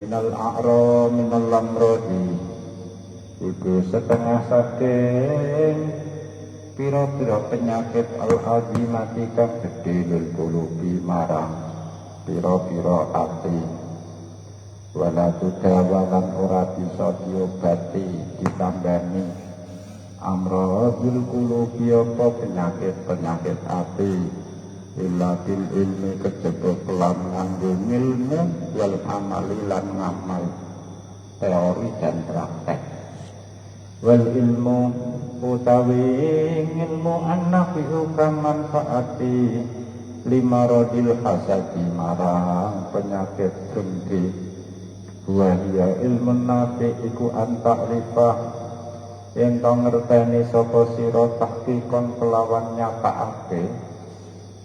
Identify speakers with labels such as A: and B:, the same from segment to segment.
A: Minal a'ra minal lamrodi iku setengah saking pira-pira penyakit al-azimati kang gedhe lil qulubi marang pira-pira ati wala tudawalan ora bisa diobati ditambani amradul qulubi apa penyakit ati illa bil ilmi kejaba kelam nganggo ilmu wal amali lan ngamal teori dan praktek wal ilmu utawi ilmu annafi'u kang manfaati lima rodil hasadi marang penyakit dengki wahya ilmu nafi iku antakrifah yen to ngerteni sapa sira tahqiqon kelawan nyatakake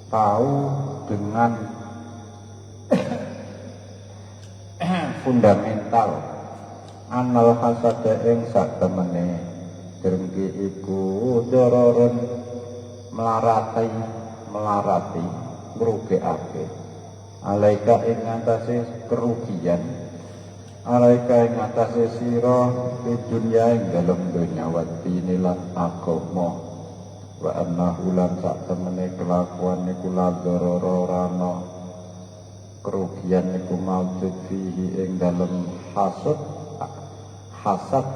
A: tahu dengan fundamental anal hasada ing satemene dengki iku dororun melarati ngrugekake alaika ing atase kerugian alaika ing atase sira di dunya ing dalem donya watine lan agama wa annahu lan sak temene kelakuan niku ladororo rano kerugian niku maujud fihi ing dalem hasad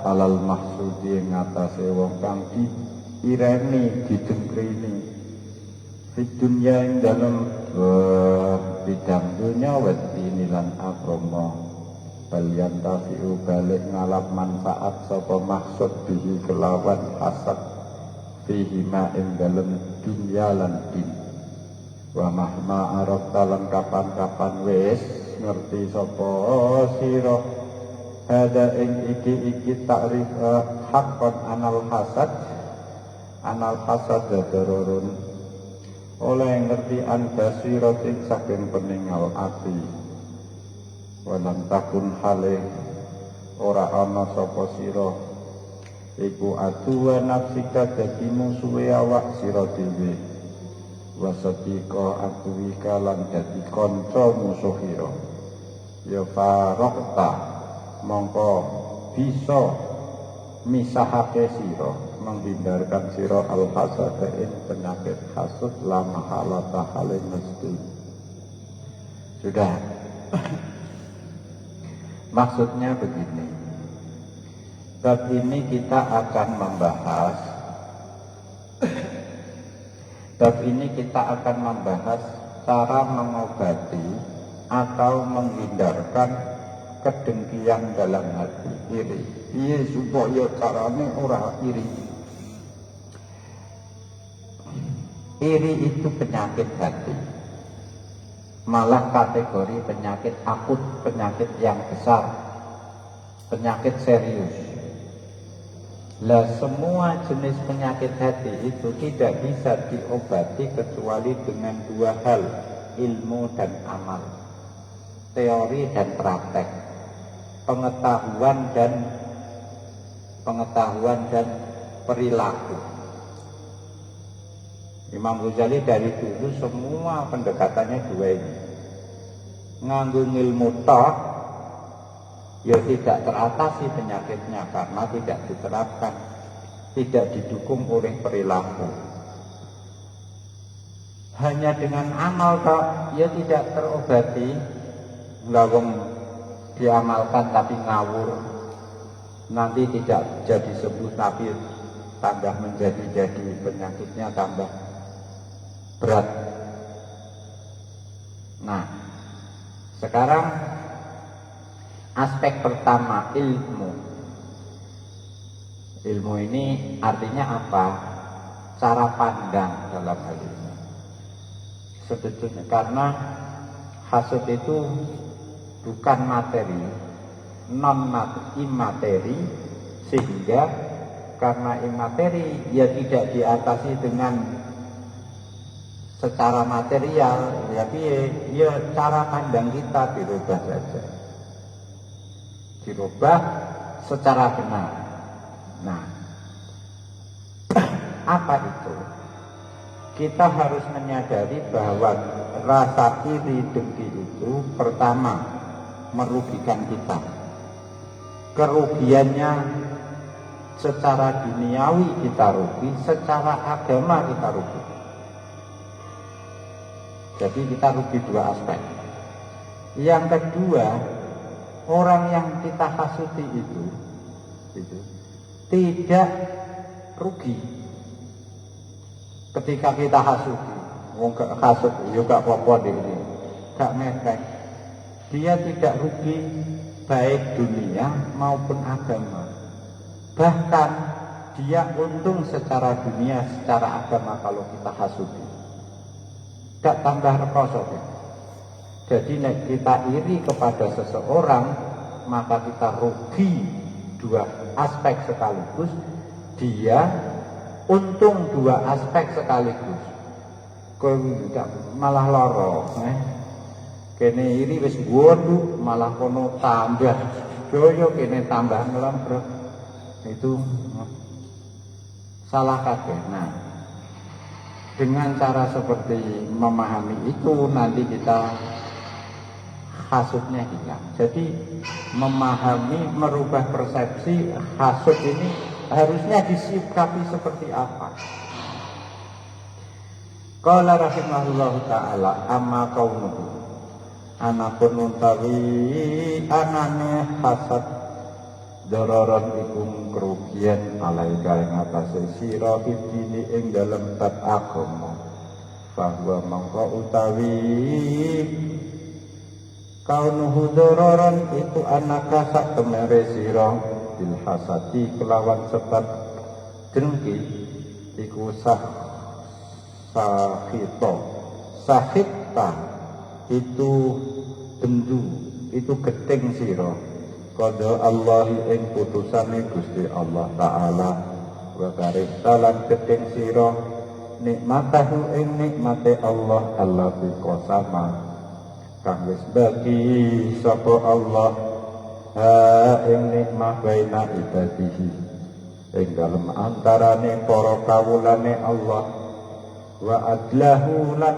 A: alal mahsudi ing atase wong kang diireni didengkrini di dunya ing dalem bidang dunya wa dini lan agama balian tafi'u balik ngalap manfaat sapa maksud bihi kelawan hasad fihi ma ing dalem dunya lan din wa mahma arafta lan kapan-kapan wis ngerti sapa sira hada ing iki takrif haqqan anal hasad darurun oleh ngerti an basiratin saking peninggal ati walam takun hale ora ana sapa sira iku aduwa nafsika dadi musuhe awak sira dhewe wasadiqa aduwika lan dadi kanca musuhira ya faraqta mongko bisa misahake sira menghindarkan sira al-hasad ing penyakit hasud la mahalata hale mesti sudah. Maksudnya begini, bab ini kita akan membahas cara mengobati atau menghindarkan kedengkian dalam hati iri. Iya supaya caranya ora iri. Iri itu penyakit hati, malah kategori penyakit akut, penyakit yang besar, penyakit serius. Lah semua jenis penyakit hati itu tidak bisa diobati kecuali dengan dua hal, ilmu dan amal, teori dan praktek, pengetahuan dan perilaku. Imam Ghazali dari dulu semua pendekatannya dua ini. Nganggo ilmu tok ya tidak teratasi penyakitnya karena tidak diterapkan, tidak didukung oleh perilaku. Hanya dengan amal tok ya tidak terobati, lawang diamalkan tapi ngawur, nanti tidak jadi sembuh tapi tambah menjadi penyakitnya tambah berat. Nah, sekarang aspek pertama, ilmu. Ilmu ini artinya apa? Cara pandang dalam hal ini. Sebetulnya karena hasud itu bukan materi, imateri, sehingga karena imateri ya tidak diatasi dengan secara material, ya cara pandang kita dirubah saja, dirubah secara benar. Nah, apa itu? Kita harus menyadari bahwa rasa iri dengki itu pertama merugikan kita. Kerugiannya secara duniawi kita rugi, secara agama kita rugi. Jadi kita rugi dua aspek. Yang kedua, orang yang kita hasuti itu tidak rugi ketika kita hasuti. Wong hasut yo gak apa-apa dhewe. Gak ngefek. Dia tidak rugi baik dunia maupun agama. Bahkan dia untung secara dunia, secara agama kalau kita hasuti. Gak tambah rekoso. Jadi nek kita iri kepada seseorang, maka kita rugi dua aspek sekaligus. Dia untung dua aspek sekaligus. Kowe malah loro, kene iri wis gonduk, malah kono tambah doyo, kene tambah ngelambrek. Itu salah kabeh. Nah, dengan cara seperti memahami itu nanti kita hasutnya hilang. Jadi memahami, merubah persepsi hasut ini harusnya disikapi seperti apa. Qala rahimahullahu ta'ala amma kaunuhu anapun utawi anane hasad dororon ikum kerugian alaika ing atase sira dini ing dalem bab agama bahwa mangko utawi kaunuhu dororon itu anaka sak temere sira bil hasadi kelawan sebab dengki iku sahita itu bendu, itu geting sira qada Allah ing putusane Gusti Allah taala wa karistalan geting sira nikmatahu ing nikmate Allah allati qasama kang wis bagi sapa Allah ing nikmah baina ibadihi ing dalem antarane para kawulane Allah wa adlahu lan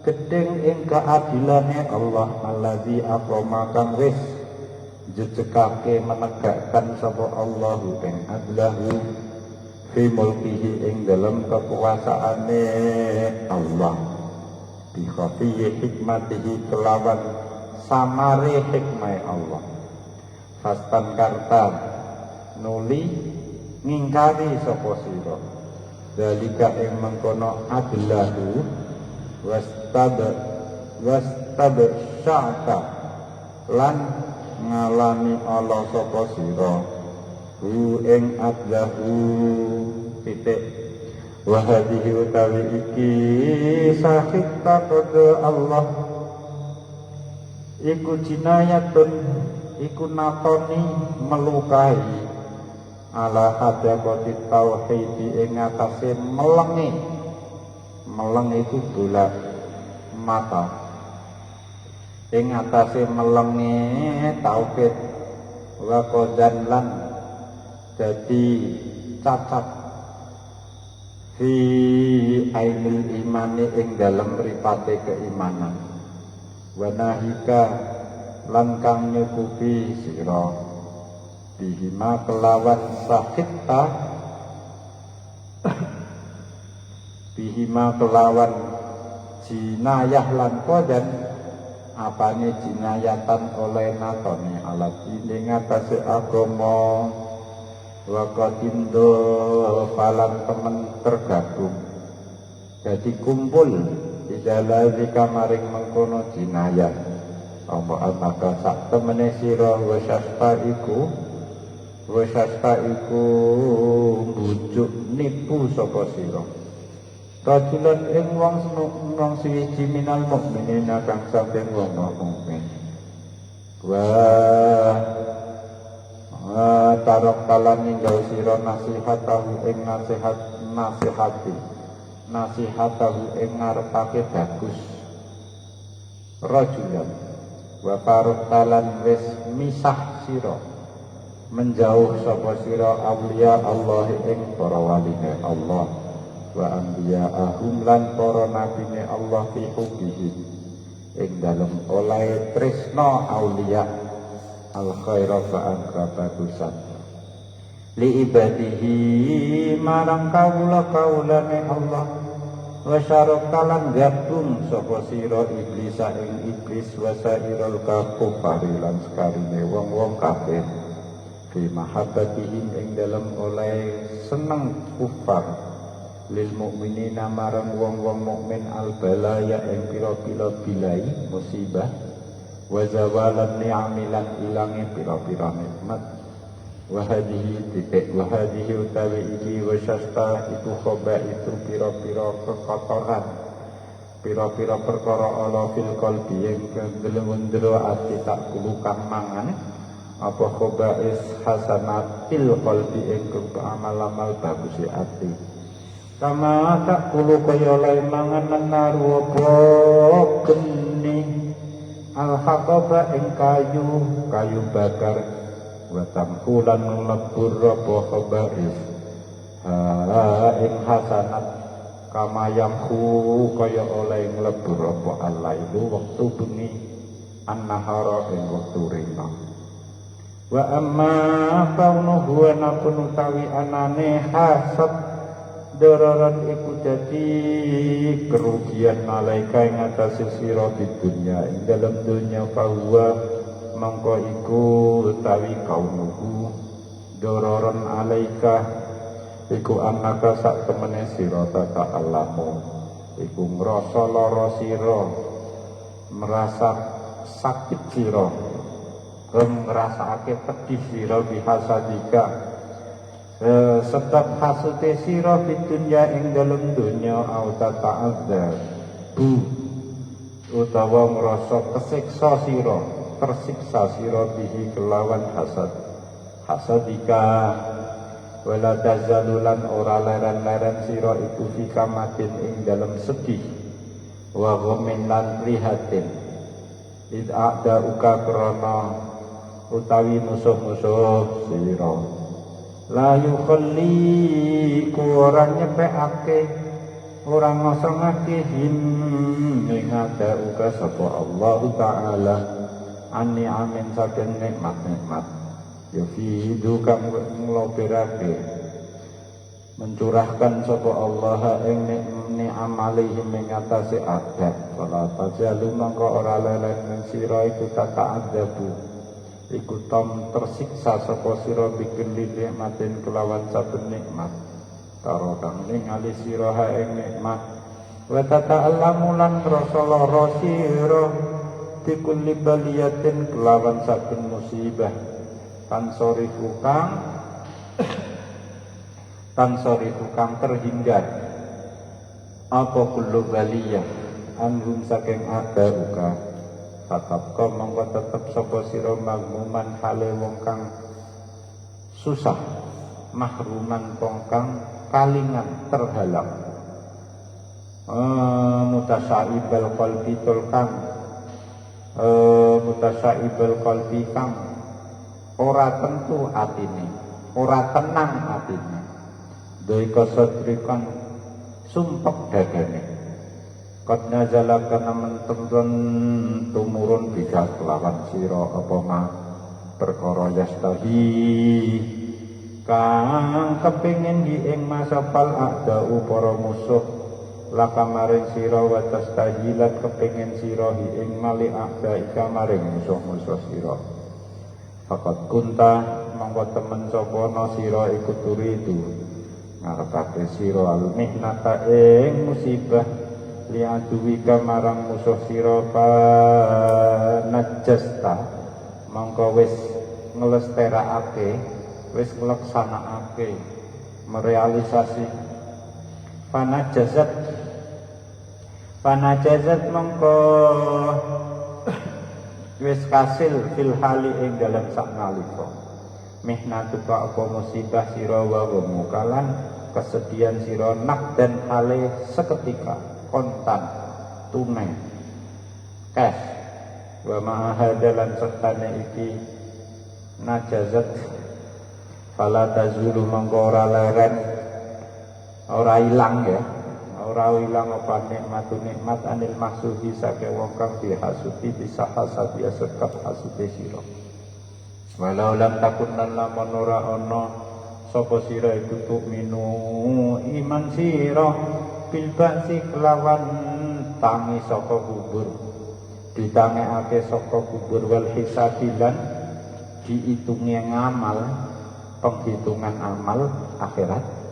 A: gedeng ing keadilane Allah allazi aqama kang wis jejekake menegakkan sapa Allah ing adlahu fi mulkihi ing dalam kekuasaane Allah bi khafiyyi hikmatihi kelawan samare hikmah Allah fastan karta nuli ngingkari sapa sira dalika ing mengkono adlahu wastab sya'ta lan ngalami Allah sapa sira hu ing adlahu titik wa hadhihi utawi iki sahih taqada Allah iku jinayatun iku natoni melukai ala hadaqati tauhid ing atase meleng itu bola mata ing atase melenge tauhid wa qadan lan dadi cacat fi ainil imani ing dalem mripate keimanan wa nahika lan kang nyukupi sira bihima kelawan sahitta bihima kelawan jinayah lan kodan apane jinayatan oleh natone alat ini ngatasi agama wakatindo falan temen tergabung jadi kumpul di dalam kamaring mengkono jinayah apa maka sak temene sira wasasta iku bujuk nipu sapa sira rajulan ing wong suwiji minal mukminin kang samping wong mukmin tarok talan ninggal sira nasihatahu ing nasihatahu ing ngarepake bagus rajulan wa tarok talan wis misah sira menjauh sapa sira awliya Allah ing para waline Allah wa anbiya'ahum lan para nabine Allah fi hubbihi ing dalem oleh tresna auliya al khaira fa'an bagusan li ibadihi marang kawula-kawulane Allah wa syarakalan gabung sapa sira iblis ing iblis wa sairul kafari lan sekarine wong-wong kafir fi mahabbatihim ing dalem oleh seneng kufar lil mukminina marang wong-wong mukmin al balaya ing pira-pira bilai musibah wa zawalan ni'amilan ilange pira-pira nikmat wa hadhihi titik wa hadhihi utawi iki wa syasta itu khoba itu pira-pira kekotoran pira-pira perkara ala fil qalbi ing gelem-gelem ati tak kulukan mangan apa khobais hasanatil qalbi ing amal-amal bagus ati sama tak kulu kaya oleh mangan naru apa geni al-haqaba ing kayu bakar wa tamkulan lebur apa khobais ing hasanat kama yamhu kaya oleh lebur apa Allah itu waktu bengi an-nahara ing waktu rina wa amma kaunuhu wa napun utawi anane hasad dororan iku dadi kerugian malaika ing atase sira di dunya ing dalam dunya fahuwa mangko iku utawi kaunuhu dororan alaika iku annaka sak temene sira tak alamu iku ngrasa lara sira merasa sakit sira ngrasakake pedih sira bihasadika sebab hasute sira di dunya ing dalem dunya au ta'adzab utawa ngrasa kesiksa sira tersiksa sira bihi kelawan hasadika wala tazalulan ora leren-leren sira iku fi kamatin ing dalem sedih wa ghamin lan prihatin id ada uka krana utawi musuh-musuh sira la yukhalli ku ora nyepekake ora ngosongake him ing ada uga sapa Allah taala ani amin saking nikmat-nikmat ya fidu kang nglobirake mencurahkan sapa Allah ing ni'am alaihim ing atase adab fala tajalu mangko ora lelen sira iku ta'adzabu iku tom tersiksa sapa sira bikin nikmatin kelawan saben nikmat karo kang ningali sira ing nikmat wa tata'allamu lan rasa lara sira bikulli baliyatin kelawan saben musibah tansorifu kang terhindar apa kullu baliyah anhum saking ada uka tatap kau mongko tetep sapa sira magmuman hale wong kang susah mahruman wong kang kalingan terhalang mutasaibal qalbi tulkang mutasaibal qalbi kang ora tentu atine ora tenang atine doi kasadrikan sumpek dadane qad nazala kana mentemrun tumurun bisa kelawan sira apa ma perkara yastahi kang kepingin di ing masapal a'da'u para musuh laka maring sira wa tastahilat kepingin sira ing mali a'da'ika maring musuh-musuh sira faqad kunta mongko temen sapa na sira iku turidu ngarepake sira al mihnata ing musibah liaduwika marang musuh sira fa najasta mongko wis nglesterakake wis ngleksanakake merealisasi panajazat mongko wis kasil fil hali ing dalam saknalika mihnatuka apa musibah sira wa mukalan kesedihan sira nak dan hale seketika kontan tunai cash wa ma'ahadalan sertane iki najazat fala tazulu mongko ora leren ora ilang ya ora ilang apa nikmat anil mahsuhi saking wong kang dihasuti bisa hasad ya sebab hasude sira walau lam takun lan lamun ora ana sapa sira iku minu iman sira bil ba'si kelawan tangi saka kubur ditangekake saka kubur wal hisabilan diitungi ngamal penghitungan amal akhirat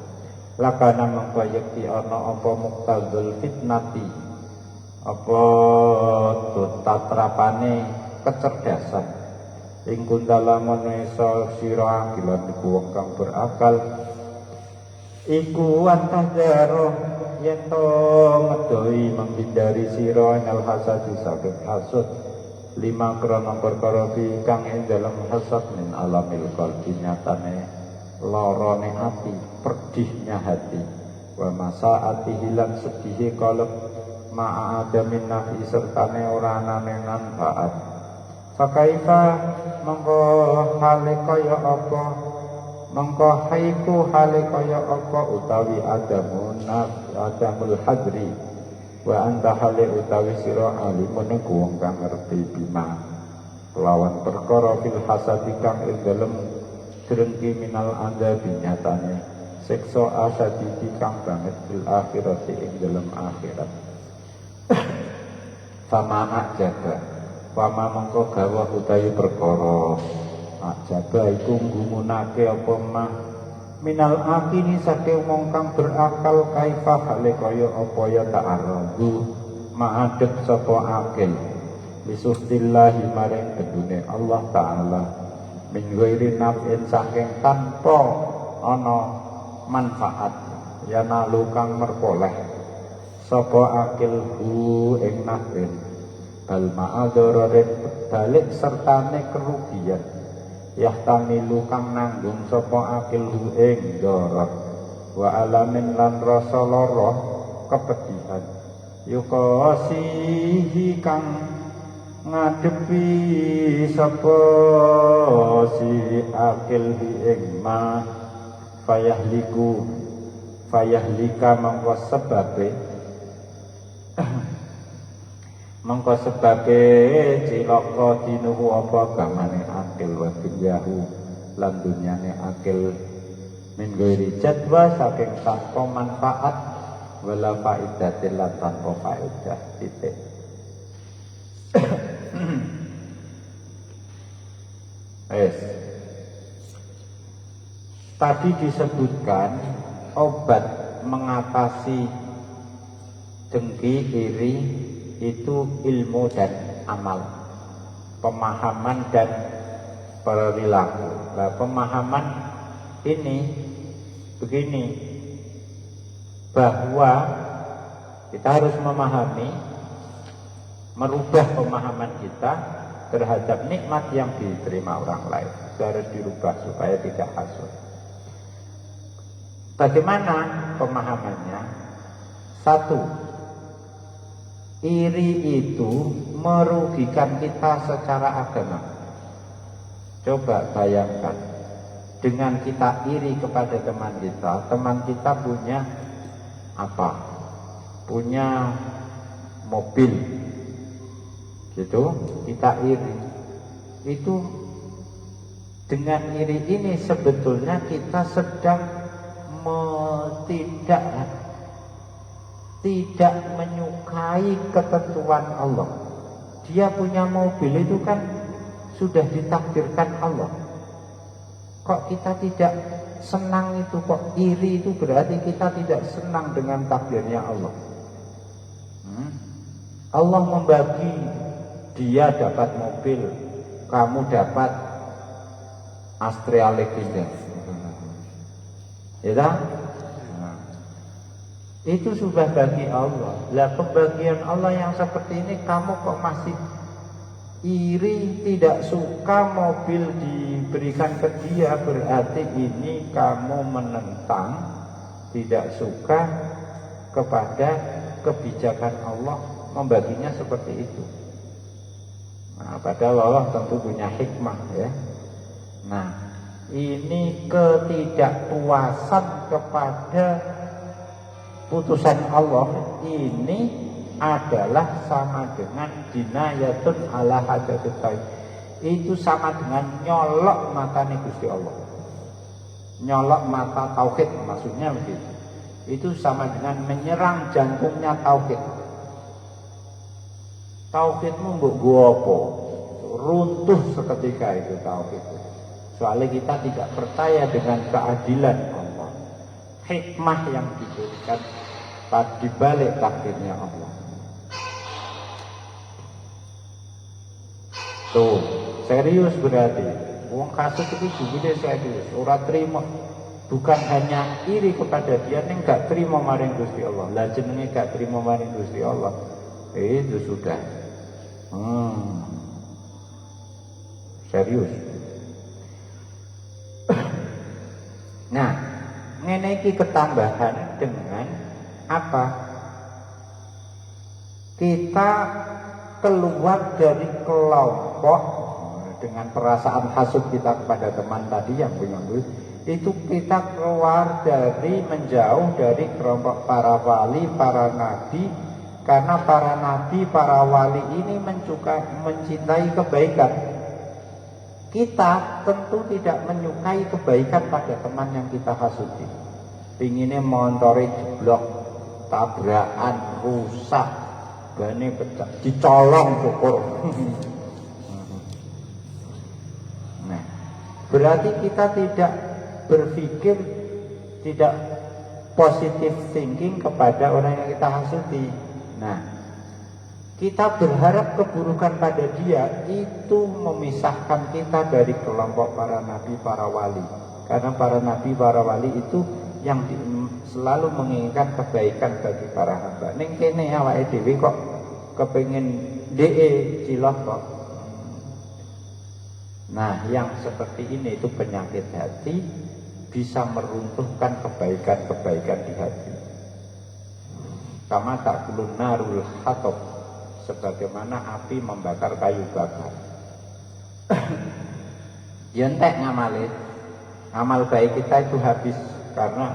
A: lakana mengko yakti ana apa muktazul fitnati apa tatrapane kecerdasan ing kundalamun isa sira akilan iku wong kang berakal iku antahzaro yen to ngedoi menghindari sira nal hasad saking hasud lima krana perkara kang ing dalem hasad min alamil qalbi nyatane lorone ati, pedihnya hati wa masaati hilang sedih kalep ma'ada min nafi sertane ora anane manfaat fakaifa mongko hale kaya apa mongko haiku hale kaya apa utawi adamul hadri wa anta hale utawi sira alimun wong kang ngerti bima lawan perkara fil hasadi kang ing dalem drengki minal adzabi nyatane siksa asadidi kang banget fil akhirati ing dalam akhirat fama jaga fama mengko gawah utawi perkara jaga iku nggumunake apa mah minal akini saking wong kang berakal kaifa hale kaya apa ya ta'arradu ma'adek sapa akil lisustillahi maring kedune Allah taala min ghairi naf'in saking tanpa ana manfaat ya nalu kang merkoleh sapa akil hu ing naf'in bal ma'adzararin balik sertane kerugian yahtamilu kang nanggung sapa akil hu ing darat wa alamin lan rasa lara kepedihan yukasihi kang ngadepi sapa si akil ing ma fayahlika mangko sebabe cilaka dinuhu apa gamane akil wa dunyahu lan dunyane akil min ghairi jadwa saking tanpa manfaat wala faidatil lan tanpa faedah titik. Tadi disebutkan obat mengatasi dengki iri itu ilmu dan amal, pemahaman dan perilaku. Nah, pemahaman ini begini, bahwa kita harus memahami, merubah pemahaman kita terhadap nikmat yang diterima orang lain. Itu harus dirubah supaya tidak hasud. Bagaimana pemahamannya? Satu, iri itu merugikan kita secara agama. Coba bayangkan, dengan kita iri kepada teman kita punya apa? Punya mobil, gitu, kita iri. Itu dengan iri ini sebetulnya kita sedang tidak menyukai ketentuan Allah. Dia punya mobil itu kan sudah ditakdirkan Allah. Kok kita tidak senang itu, kok iri itu berarti kita tidak senang dengan takdirnya Allah. Allah membagi, dia dapat mobil, kamu dapat Astrea Legenda. Ya tak? Itu sudah bagi Allah. Lah pembagian Allah yang seperti ini kamu kok masih iri, tidak suka mobil diberikan ke dia, berarti ini kamu menentang, tidak suka kepada kebijakan Allah membaginya seperti itu. Nah, padahal Allah tentu punya hikmah ya. Nah, ini ketidakpuasan kepada putusan Allah ini adalah sama dengan jinayatun ala hadatul tauhid. Itu sama dengan nyolok matanya Gusti Allah. Nyolok mata tauhid maksudnya begitu. Itu sama dengan menyerang jantungnya tauhid. Tauhidmu mbok nggo apa? Runtuh seketika itu tauhid. Soalnya kita tidak percaya dengan keadilan Allah. Hikmah yang diberikan di balik takdirnya Allah. Tuh, serius berarti. Wong kasut itu juga serius. Ora terima. Bukan hanya iri kepada dia, yang gak terima maring Gusti Allah. Lah jenenge gak terima maring Gusti Allah. Itu sudah. Serius. Nah, ngene iki ketambahan dengan apa? Kita keluar dari kelompok dengan perasaan hasud kita kepada teman tadi yang punya duit, itu kita keluar dari menjauh dari kelompok para wali, para nabi, karena para nabi, para wali ini mencintai kebaikan. Kita tentu tidak menyukai kebaikan pada teman yang kita hasuti. Pinginnya montore jeblok, tabrakan, rusak, bane pecah, dicolong syukur. Nah, berarti kita tidak berpikir, tidak positive thinking kepada orang yang kita hasuti. Nah, kita berharap keburukan pada dia, itu memisahkan kita dari kelompok para nabi, para wali. Karena para nabi, para wali itu yang selalu menginginkan kebaikan bagi para hamba. Ning kene awake dhewe kok kepengin cilok kok. Nah, yang seperti ini itu penyakit hati, bisa meruntuhkan kebaikan-kebaikan di hati. Kama takulun narul hatab, sebagaimana api membakar kayu bakar. Ya entek ngamale. Amal baik kita itu habis karena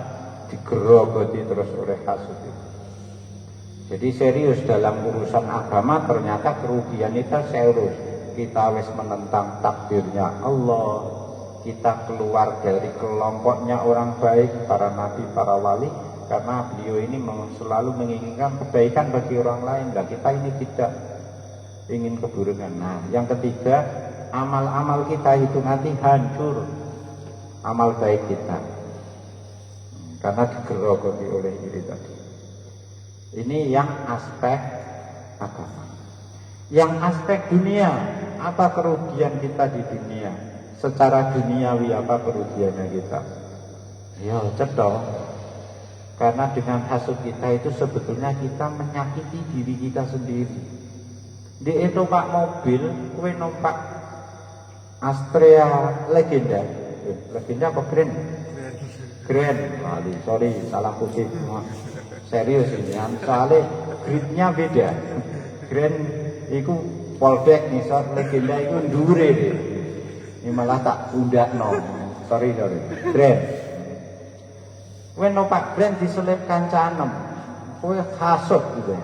A: digerogoti terus oleh hasud itu. Jadi serius dalam urusan agama, ternyata kerugian itu serius. Kita wis menentang takdirnya Allah, kita keluar dari kelompoknya orang baik, para nabi, para wali, karena beliau ini selalu menginginkan kebaikan bagi orang lain. Dan kita ini tidak ingin keburukan. Nah, yang ketiga, amal-amal kita itu nanti hancur, amal baik kita, karena digerogoti oleh iri tadi. Ini yang aspek agama. Yang aspek dunia, apa kerugian kita di dunia? Secara duniawi apa kerugiannya kita? Ya cetok. Karena dengan hasud kita itu sebetulnya kita menyakiti diri kita sendiri. Dia numpak mobil, kowe numpak Astrea Legenda. Legenda apa Grand? Grand. Sorry, salah kutip. Serius ini, soalnya gridnya beda. Grand itu polback nih, Legenda itu ndure deh. Ini malah tak undakno. Sorry. Grand. Kowe numpak Grand diselip kancanem, kowe hasud gitu.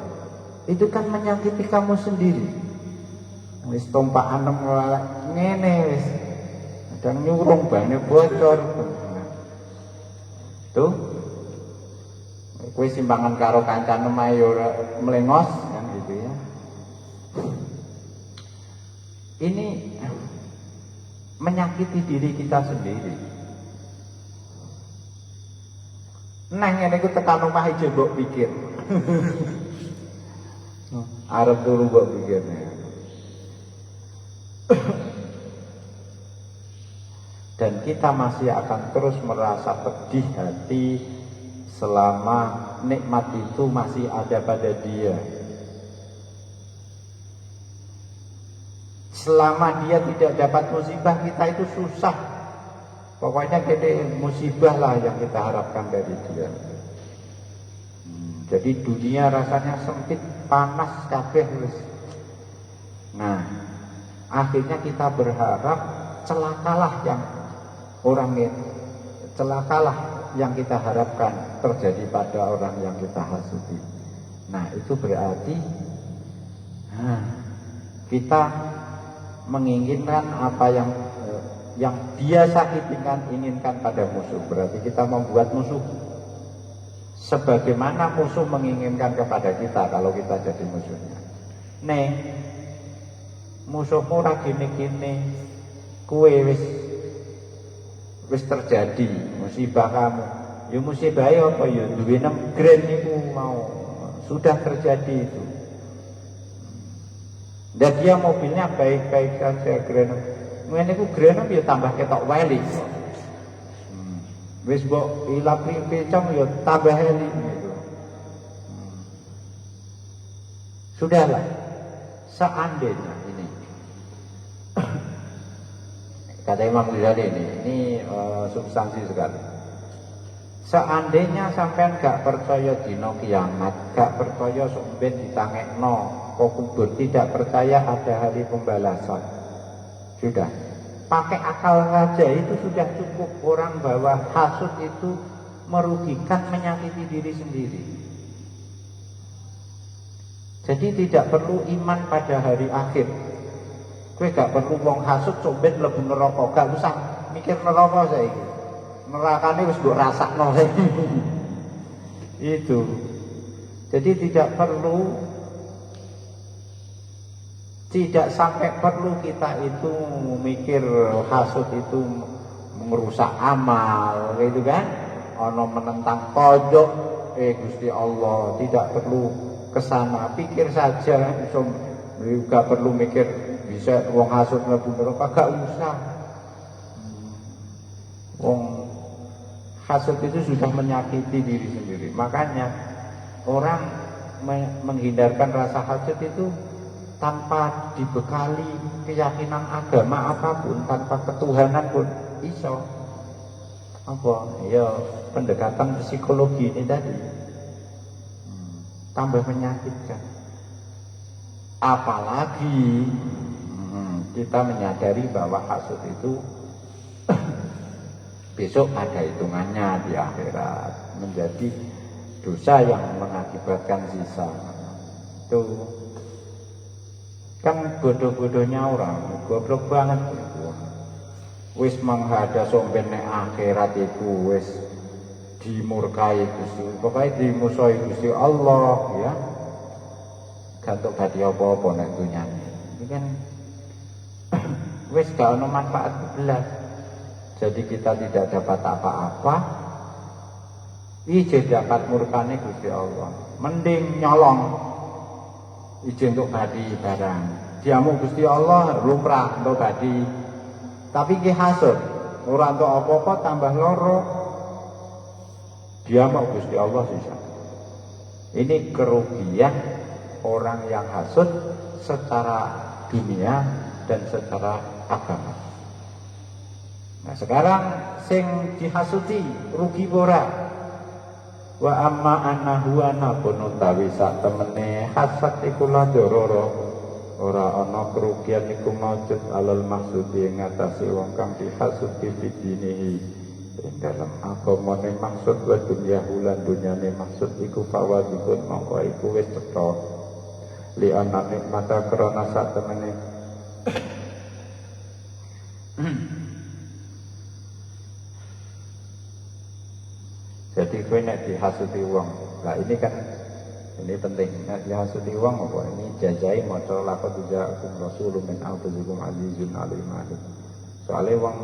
A: Itu kan menyakiti kamu sendiri. Wis tumpak anem ngene wis. Kadang nyurung bane bocor. Tuh. Kowe simbangan karo kancanem ae ora mlengos kan gitu ya. Ini menyakiti diri kita sendiri. Nang ngene iku tekan omah iki mbok pikir. Arep turu mbok pikirnya. Dan kita masih akan terus merasa pedih hati selama nikmat itu masih ada pada dia. Selama dia tidak dapat musibah, kita itu susah. Pokoknya kita musibah lah yang kita harapkan dari dia. Jadi dunia rasanya sempit, panas kabeh. Nah, akhirnya kita berharap celakalah yang orang itu, celakalah yang kita harapkan terjadi pada orang yang kita hasuti. Nah, itu berarti kita menginginkan apa yang dia inginkan pada musuh. Berarti kita membuat musuh sebagaimana musuh menginginkan kepada kita kalau kita jadi musuhnya. Nih, musuhmu ora gini-gini, kue wis terjadi musibah kamu. Ya musibah apa ya duwe 6 grand niku mau sudah terjadi itu. Dan dia mobilnya baik-baik saja grand. Ngene iku grand ya tambah ketok weli. Wis mbok ilap pincong ya tambah heli gitu. Sudahlah. Seandainya ini kata Imam Ghazali ini substansi sekali. Seandainya sampean gak percaya dino kiamat, gak percaya sampean ditangekno, kok kubur, tidak percaya ada hari pembalasan, sudah pakai akal saja itu sudah cukup orang bahwa hasud itu merugikan, menyakiti diri sendiri. Jadi tidak perlu iman pada hari akhir. Kowe gak perlu wong hasud sampean mlebu neraka, gak usah mikir neraka saiki. Nerakane wis mbok rasakno saiki. Itu. Jadi tidak sampai perlu kita itu mikir hasud itu merusak amal, gitu kan? Ono menentang pojok, Gusti Allah, tidak perlu kesana, pikir saja, juga perlu mikir bisa wong hasud mlebu neraka, gak usah. Wong hasud itu sudah menyakiti diri sendiri. Makanya orang menghindarkan rasa hasud itu tanpa dibekali keyakinan agama apapun, tanpa ketuhanan pun iso. Apa? Ya pendekatan psikologi ini tadi tambah menyakitkan. Apalagi kita menyadari bahwa hasud itu besok ada hitungannya di akhirat, menjadi dosa yang mengakibatkan sisa. Itu kan bodoh-bodohnya orang, goblok banget itu. Wis menghadap sampai nek akhirat itu wis dimurkai Gusti, pokoknya dimusuhi Gusti Allah ya. Gantuk badi apa-apa nek dunyane. Iki kan wis gak ono manfaat belas. Jadi kita tidak dapat apa-apa. Ije dapat murkane Gusti Allah. Mending nyolong ije untuk badi barang. Diamu Gusti Allah lumrah untuk badi. Tapi ki hasud, ora untuk apa-apa tambah loro. Dia mau Gusti Allah sisa. Ini kerugian orang yang hasud secara dunia dan secara agama. Nah sekarang sing dihasuti rugi ora? Wa amma annahu anapun utawi sak temene hasad iku ladoro ora ana kerugian iku maujud alal maksudi ing ngatasi wong kang dihasuti bidinihi ing dalam agamane maksud wa dunyahulan dunyane maksud iku fawadihun mongko iku wis cetha li ana nikmata krana sak temene jadi kowe nek dihasuti wong. Nah ini kan ini penting. Nek dihasuti wong apa ini jajai maca laqad ja'akum rasulun min anfusikum azizun 'alaihi. Soalnya wong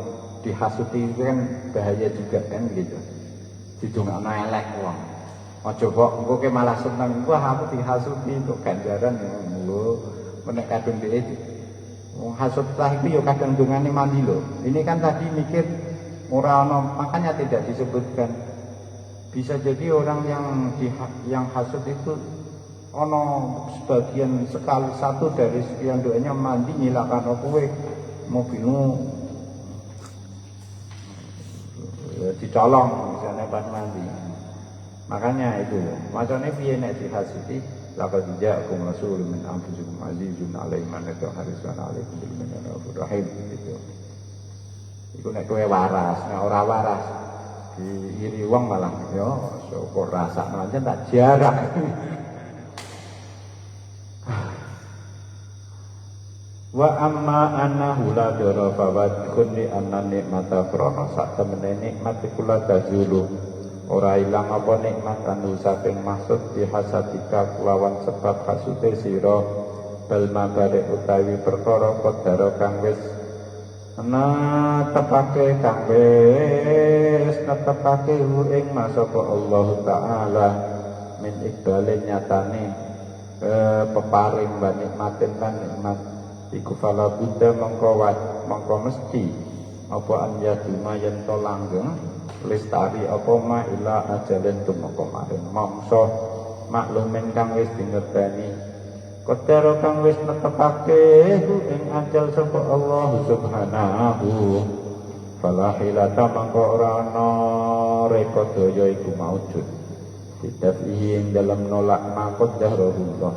A: dihasuti itu kan bahaya juga kan gitu. Didongakno elek wong. Aja kok engko ke malah seneng. Wah aku dihasuti untuk ganjaran ya lho. Menek kadung dhewe wong hasud lah itu ya kadang dongane mandi lho. Ini kan tadi mikir ora ono, makanya tidak disebutkan. Bisa jadi orang yang hasud itu ono sebagian sekali satu dari sekian doanya mandi nyilakkan kowe mobilmu dicolong misalnya pas mandi. Makanya itu macamnya piye nek dihasuti laqad ja'akum rasulun min anfusikum azizun 'alaihi ma harisun 'alaikum bil mu'minina rahim gitu. Iku nek kowe waras, nek ora waras diiri wong malah yo syukur rasa aja tak jarak. Wa amma annahu la dara fawad kulli anna nikmata krana sak temene nikmat iku la tazulu ora ilang apa nikmat anu saking maksud bihasatika kelawan sebab hasude sira bal mabare utawi perkara kodaro kang wis netepake ing masapa Allah taala min ikbalin nyatane peparing wa nikmatin lan nikmat iku fala buddha mongko mesti apa anjaduma yen to langgeng lestari apa ma ila ajalin tumeka maring mangsa maklumen kang wis dingerteni kodaro kang wis netepake ing ajal sapa Allah subhanahu fala hilata mongko ora ana reka daya iku maujud tidak ing dalam nolak makot dahrullah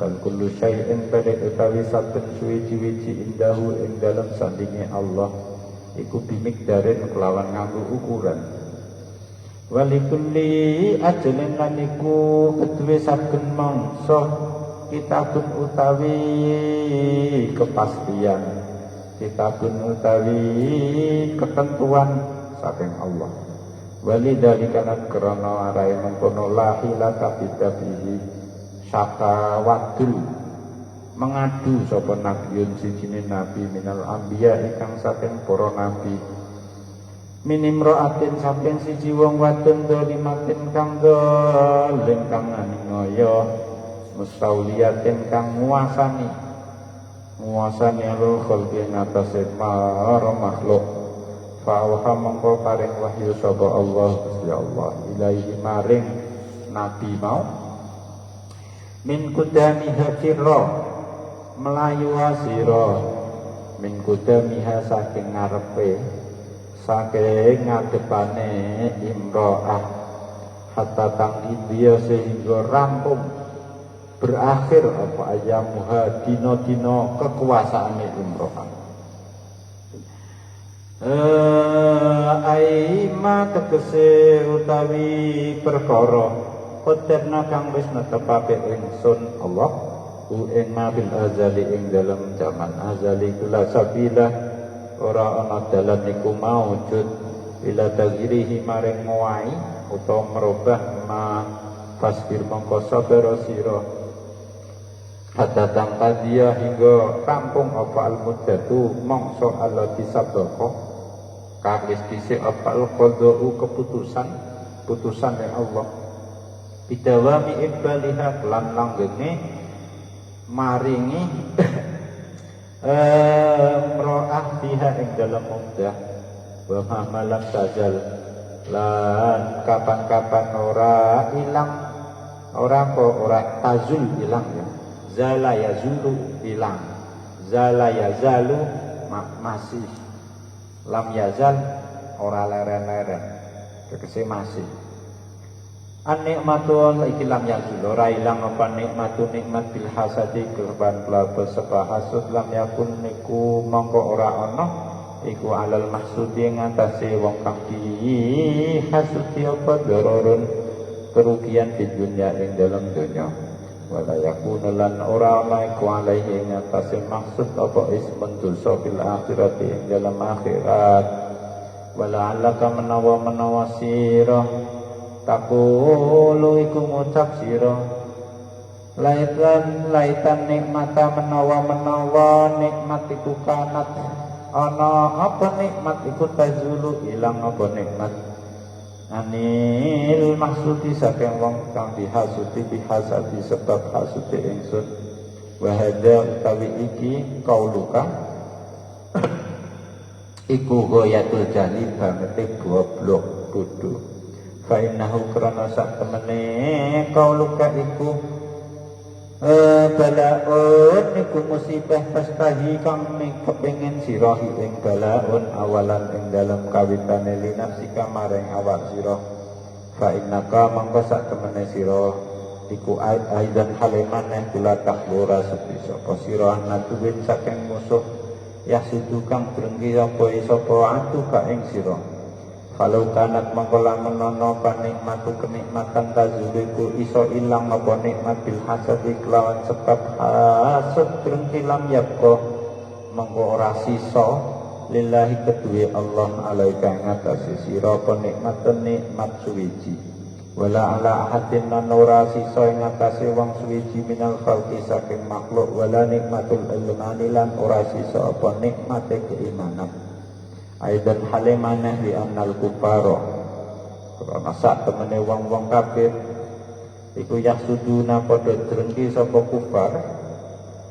A: bal kullu syai'in pada utawi saben suwi-wiji indahu ing dalam sandinge Allah iku bimikdarin kelawan nganggo ukuran walikulli ajalin lan iku kedue saben mangsa kitabun utawi kepastian kitabun utawi ketentuan saking Allah walidhalika karana arae mengkono la hilata bidabihi saka wadul mengadu sapa nabiyun sijine nabi minal anbiya ikang saking para nabi minimraatin saking siji wong wadon dolimatin kang dolim kang aningoyo mustauliyatin kang nguasani alul khalqi ngatasi para makhluk fa'awha mengko paring wahyu sapa Allah Gusti Allah ilaihi maring nabi mau min kudamiha sirra melayu asira min kudamiha saking ngarepe saking ngadepane imro'ah hatta tangkidia sehingga rampung berakhir apa ayamuha dino-dino kekuasaane imro'ah aima tegese utawi perkara Qadarna kang wis netepake ingsun Allah ing mabil azali ing dalam zaman azali kula sabila ora ana dalan iku maujud ila tagirihi maring ngowahi utawa merubah ma fasbir mongko sabar sira hatta tangka dia hingga kampung apa al-muddatu mongso Allah disaboko kagis dhisik apa al-qadau putusan yang Allah bidawami iqbaliha lan langgenge maringi mro'ah biha ing dalam umdah wa mahmalan tajal lan kapan-kapan ora ilang ora tazul ilang ya zala yazulu ilang zala yazalu masih lam yazal ora leren-leren tegese masih an-nikmatu iki lam yazul ora ilang apa nikmatu nikmat bil hasadi kelawan kelawan sebab hasud lam yakun niku mongko ora ana iku alal mahsudi ngatasé wong kang dihasudi apa dararun kerugian di dunia ing dalam dunia wala yakun lan ora ana iku alaihi ngatasé maksud apa ismun dosa bil akhirati ing dalam akhirat wala alaka menawa sira takulu iku ngucap sira laitan nikmata menawa nikmat iku kanat ana apa nikmat iku tazulu ilang apa nikmat anil maksudi saking wong kang dihasudi bihasadi sebab hasudi ingsun wa hadza utawi iki kauluka iku goyatul jahli banget goblok bodoh fa innahu krana sak temene kauluka iku balaun iku musibah pastahi kang kepengin sirahi ing balaun awalan ing dalam kawitane linafsika maring awak sira fa innaka mangko sak temene sira iku aidan haliman yang kula takbura sepi sapa sira natuwin saking musuh yasidu kang drengki apa sapa atu ka ing sira Kalau kanat mangkola menono panikmatu kenikmatan tazuliku iso ilang apa nikmat bil hasadi kelawan sebab hasad drengki lam yapko mangko ora sisa lillahi kedue Allah alaika ngatasi sira apa nikmat suwiji wala ala ahadin nanura sisa ngatasi wong suwiji minal khalqi saking makhluk wala nikmatul ilmani lan ora sisa apa nikmate keimanan. Aidan halimane bi annal kufaro karena sak temene wong-wong kafir iku yahsuduna padha drengki sapa kufar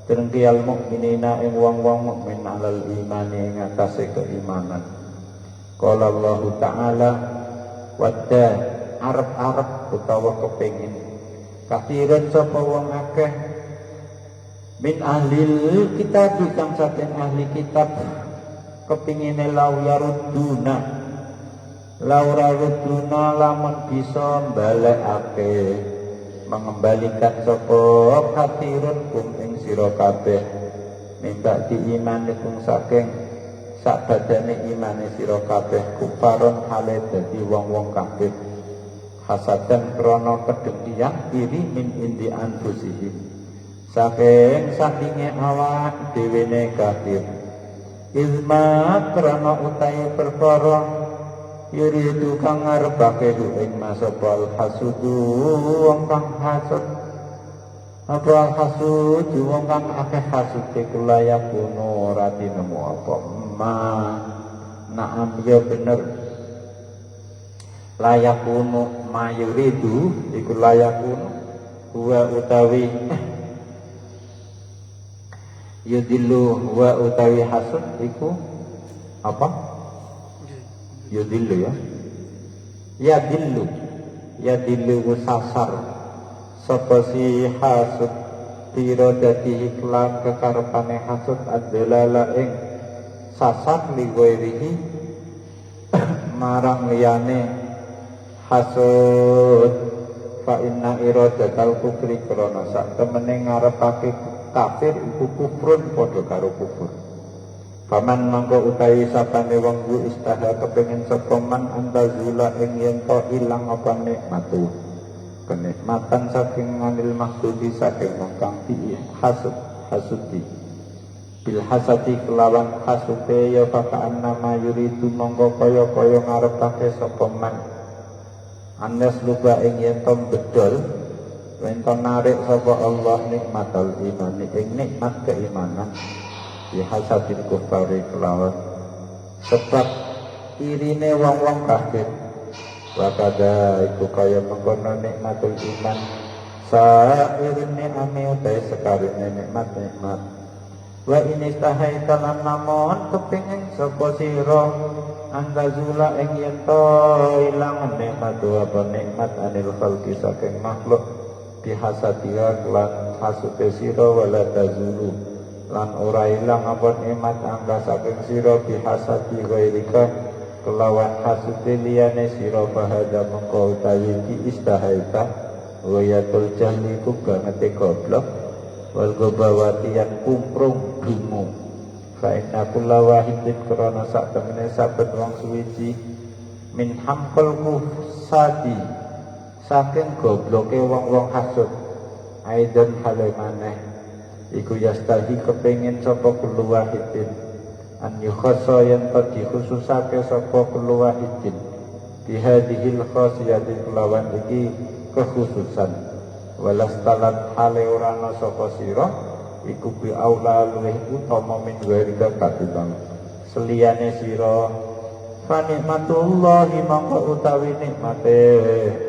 A: drengki al mukminina ing wong-wong mukmin alal imani ing atase keimanan. Qala Allah taala wadda arep-arep utawa kepengin kafiran sapa wong akeh min ahlil kitab kang saking ahli kitab kepingine lau yaruduna lamun bisa mbalekake mengembalikan sapa kathirun kum ing sira kabeh minta diimanikum saking sakbadane imane sira kabeh kufaron hale dadi wong-wong kafir hasadan krana kedengkian iri min indi anfusihim saking awak dhewe kafir ilma krana utahe perkara yuridu kang ngarepake ing masapal hasudu wong kang hasud apa hasud wong kang akeh hasude layak kuno ora tinemu apa ma naam ya bener layak kuno ma yuridu iku layak kuno wa utawi yudillu wa utawi hasud iku apa? Yudillu ya dillu sasar sapa si hasud pira dadi iklan kekarepane hasud adalah ing sasar liwirihi marang liyane hasud fa inna iradatal kufri krana sak temene ngarepake kafir iku kufrun padha karo kufur. Paman mangko utawi sapane wong ku istaha kepengin sapa man antazula ing yen to ilang apa nikmatu. Kenikmatan saking nganil maksudi saking kang hasudi. Bil hasadi kelawan hasude ya fakaan nama yuridu mongko kaya-kaya ngarepake sapa man. Anes luba ing yen to bedol Wento narik sapa Allah nikmatul iman ing nikmat keimanan di hasadil kufari kelawan sebab irine wong-wong kafir wakada iku kaya mengkono nikmatul iman sairine ame utai sekarine nikmat wa ini tahaita lan namun kepingin sapa sira antazula ing yen to ilang nikmat apa nikmat anil khalqi saking makhluk bihasadiha lan hasude sira wala tazulu lan ora ilang apa nikmat angka saking sira bihasadi ghairika kelawan hasude liyane sira bahada mengko utawi ki istahaita wa yatul jahli ku banget goblok wal gobawati yang kumprung dungu fa inna kulla wahidin krana sak temene saben wong suwiji min hamkul kufsadi saking gobloke wong-wong hasud aidan hale maneh iku yastahi kepengin sapa kullu wahidin an yukhassa yen dikhususake sapa kullu wahidin bihadhil khasiyati kelawan iki kekhususan walastalat hale ora ana sapa sira iku bi aula luwih utama min ghairika katibang seliyane sira fa nikmatullahi mangko utawi nikmate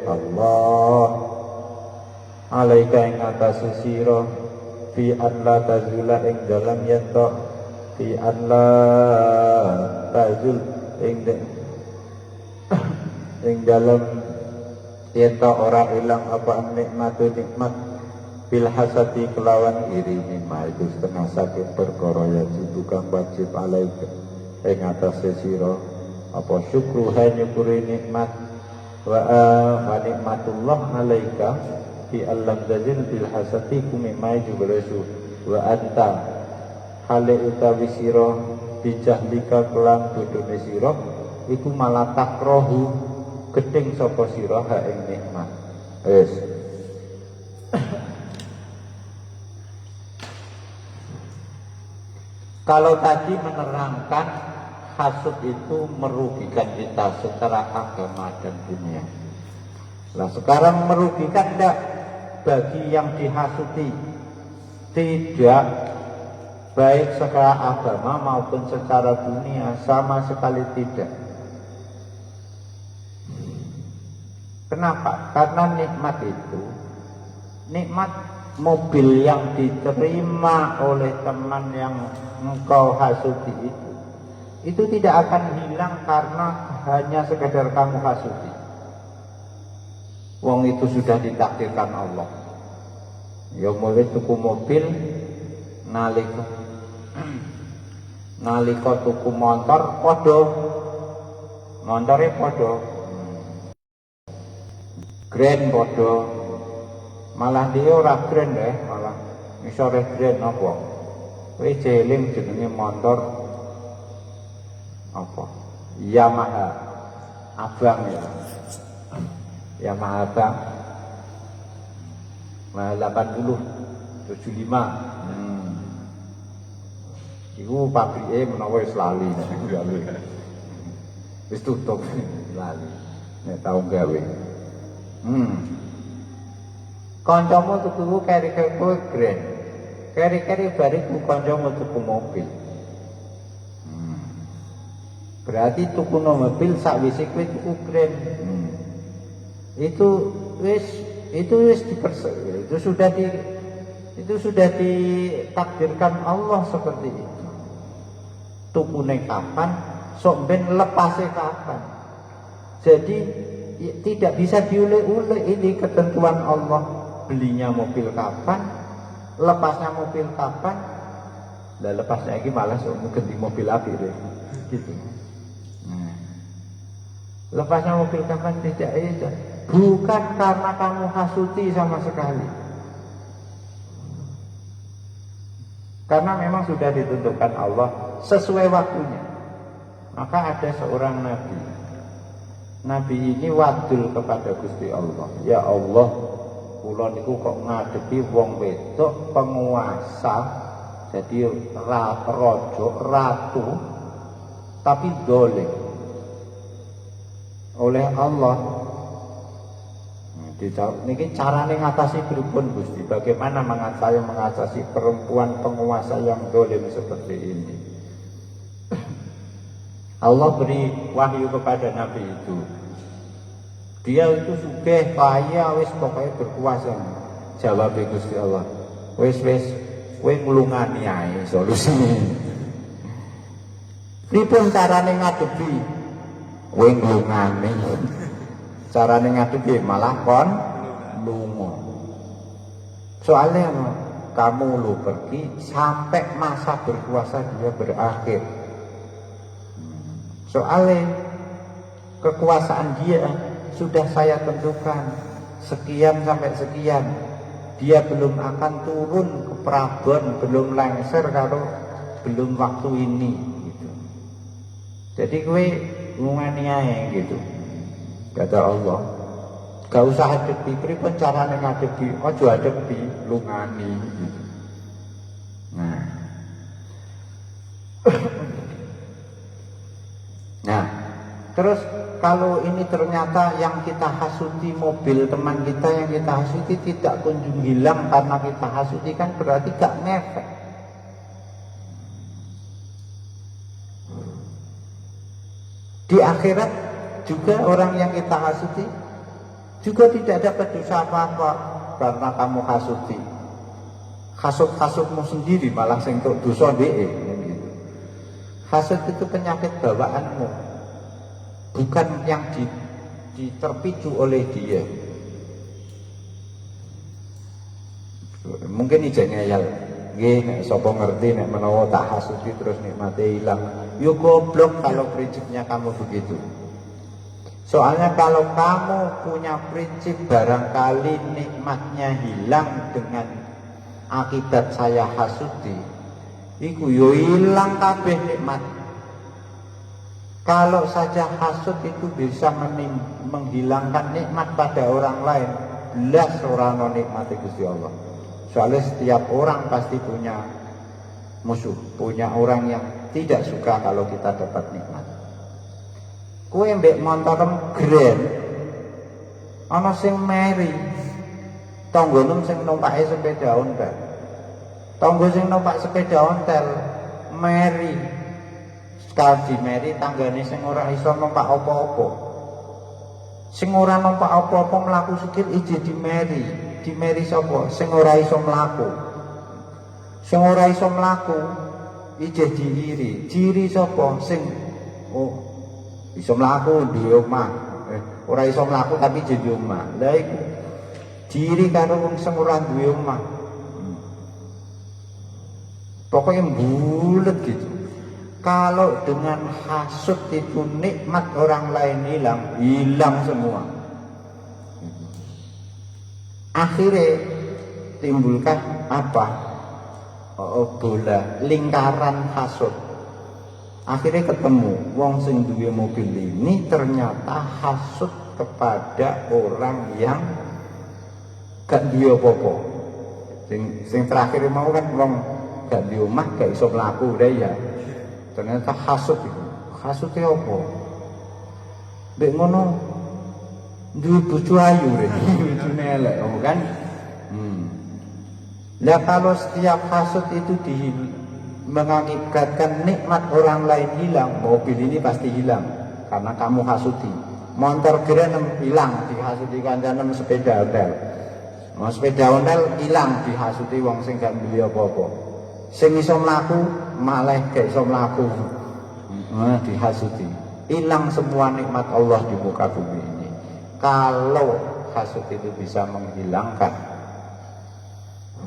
A: Allah alaika ing atase sira fi alla tazula ing dalam yen to fi alla tazul ing dalam yen to ora ilang apa nikmat bil hasati kelawan iri nikmat itu setengah saking perkara ya bukan wajib alaika ing atase sira apa syukru nyukuri nikmat wa nikmatullah alaika fi allam dazil bil hasati kumimai jubalesu wa anta hale utawi sira bijahlika kelan bodone sira iku malah takrohu gedeng sapa sira ha ing nikmat. Wis. Kalau tadi menerangkan hasud itu merugikan kita secara agama dan dunia. Nah sekarang merugikan enggak bagi yang dihasuti? Tidak, baik secara agama maupun secara dunia, sama sekali tidak. Kenapa? Karena nikmat itu, nikmat mobil yang diterima oleh teman yang engkau hasuti itu tidak akan hilang karena hanya sekedar kamu hasuti. Wong itu sudah ditakdirkan Allah. Ya mulai tuku mobil, nalika tuku motor podo, montore podo, grand podo, malah dia ora grand deh, malah misore grand apa? Kowe jeling jenenge motor apa? Yamaha abang ya. Yamaha abang. Nah 80 75. Iku pabrike menawa wis lali nek gawe. Wis tutup lali. Nek tau gawe. Kancamu tuku keri-keri grand. Keri-keri bariku kancamu tuku mobil. Berarti tuku mobil sakwise kowe tuku grand. Itu sudah ditakdirkan Allah seperti itu. Tukune kapan, sok ben lepase kapan. Jadi tidak bisa diulek-ulek, ini ketentuan Allah. Belinya mobil kapan, lepasnya mobil kapan. Lah lepasnya iki malah sok ganti mobil apik gitu. Lepasnya mobil kapan tidak itu. Bukan karena kamu hasuti sama sekali. Karena memang sudah ditentukan Allah sesuai waktunya. Maka ada seorang nabi. Nabi ini wadul kepada Gusti Allah. Ya Allah, kula niku kok ngadepi wong wedok penguasa, jadi raja, ratu, tapi dolim oleh Allah. Niki carane ngatasi pripun Gusti? Bagaimana mengatasi perempuan penguasa yang dolim seperti ini? Allah beri wahyu kepada Nabi itu. Dia itu sudah kaya, wis pokoknya berkuasa. Jawab Gusti Allah, wis kowe nglungani ae solusine. Pripun carane ngadepi? Kowe nglungani. Carane ngadepi malah kon lunga. Soalnya kamu lu pergi sampai masa berkuasa dia berakhir. Soalnya kekuasaan dia sudah saya tentukan sekian sampai sekian. Dia belum akan turun ke Prabon, belum lengser kalau belum waktu ini gitu. Jadi kowe ngungani ae gitu. Kata Allah, gak usah hadepi, pripun carane ngadepi, ojo hadepi, lungani gitu. Nah, terus kalau ini ternyata yang kita hasuti, mobil teman kita yang kita hasuti tidak kunjung hilang karena kita hasuti, kan berarti gak ngefek. Di akhirat juga orang yang kita hasuti juga tidak dapat dosa apa-apa karena kamu hasuti. Hasut-hasutmu sendiri malah sing tok dosa dhek. Hasut itu penyakit bawaanmu, bukan yang diterpicu oleh dia. Mungkin ijane ya, nggih nek sapa ngerti nek menawa tak hasuti terus nikmate ilang. Yo goblok kalau prinsipnya kamu begitu. Soalnya kalau kamu punya prinsip barangkali nikmatnya hilang dengan akibat saya hasuti, iku yo ilang kabeh nikmat. Kalau saja hasud itu bisa menghilangkan nikmat pada orang lain, belas orang non nikmati Gusti Allah. Soalnya setiap orang pasti punya musuh, punya orang yang tidak suka kalau kita dapat nikmat. Kowe mbek montorem grand, ana sing meri, tanggonem sing numpake sepeda ontel. Tanggo sing numpak sepeda ontel meri, sekali meri tanggane sing ora iso numpak apa-apa. Sing ora numpak apa-apa mlaku sikil ije di meri sapa? Sing ora iso mlaku. Sing ora iso mlaku ije diiri. Ciri sapa? Sing iso mlaku duwe omah. Ora iso mlaku tapi jadi omah. Lah iku ciri karo wong sing ora duwe omah. Pokoknya bulet gitu. Kalau dengan hasud itu nikmat orang lain hilang semua. Akhirnya timbulkah apa? Bola lingkaran hasud. Akhirnya ketemu wong sing duwe mobil ini ternyata hasud kepada orang yang gak duwe apa-apa. Sing terakhir mau kan wong gak di rumah gak iso mlaku deh ya. Ternyata hasud itu. Hasudnya apa? Dek ngono duwe bojo ayu rek. Bojone elek kan? Lah kalau setiap hasud itu mengakibatkan nikmat orang lain hilang, mobil ini pasti hilang karena kamu hasudi. Motor gerenem hilang dihasudi kancanem sepeda ontel. Mau sepeda ontel hilang dihasudi wong sing gak beli apa-apa. Sing iso mlaku malah gak iso mlaku. Dihasuti. Hilang semua nikmat Allah di muka bumi ini. Kalau hasud itu bisa menghilangkan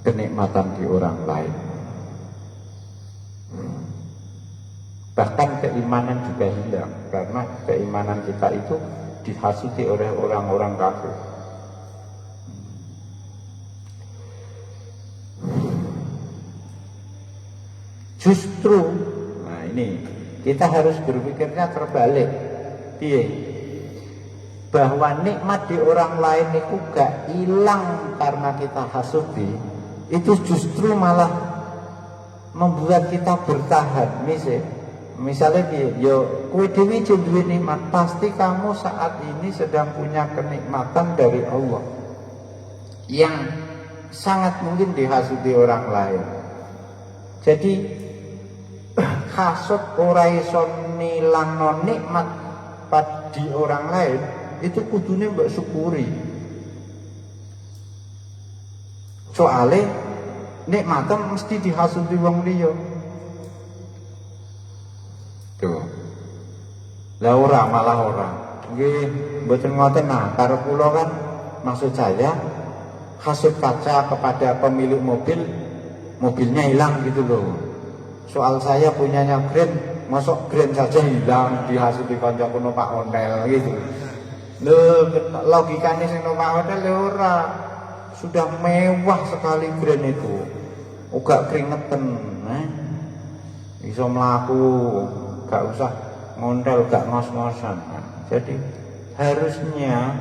A: kenikmatan di orang lain. Bahkan keimanan juga hilang karena keimanan kita itu dihasuti oleh orang-orang kafir. Justru, nah ini kita harus berpikirnya terbalik, bahwa nikmat di orang lain itu gak hilang karena kita hasuti, itu justru malah membuat kita bertahan. Misalnya yo kowe dhewe duwe nikmat, pasti kamu saat ini sedang punya kenikmatan dari Allah yang sangat mungkin dihasuti orang lain. Jadi hasud ora iso nilangno nikmat di orang lain, itu kudune mbok syukuri. Soale nikmatan mesti dihasuti wong liya. Tuh. Lah ora malah ora. Nggih, mboten ngoten. Nah, karo kula kan maksud saya hasud kaca kepada pemilik mobil, mobilnya hilang gitu loh. Soal saya punyanya Grand, masuk Grand saja hilang dihasuti kancaku numpak ontel gitu. Loh, logikanya sing numpak ontel ora. Sudah mewah sekali Grand itu. Uga keringetan, iso mlaku, gak usah ngontel, gak ngos-ngosan. Jadi harusnya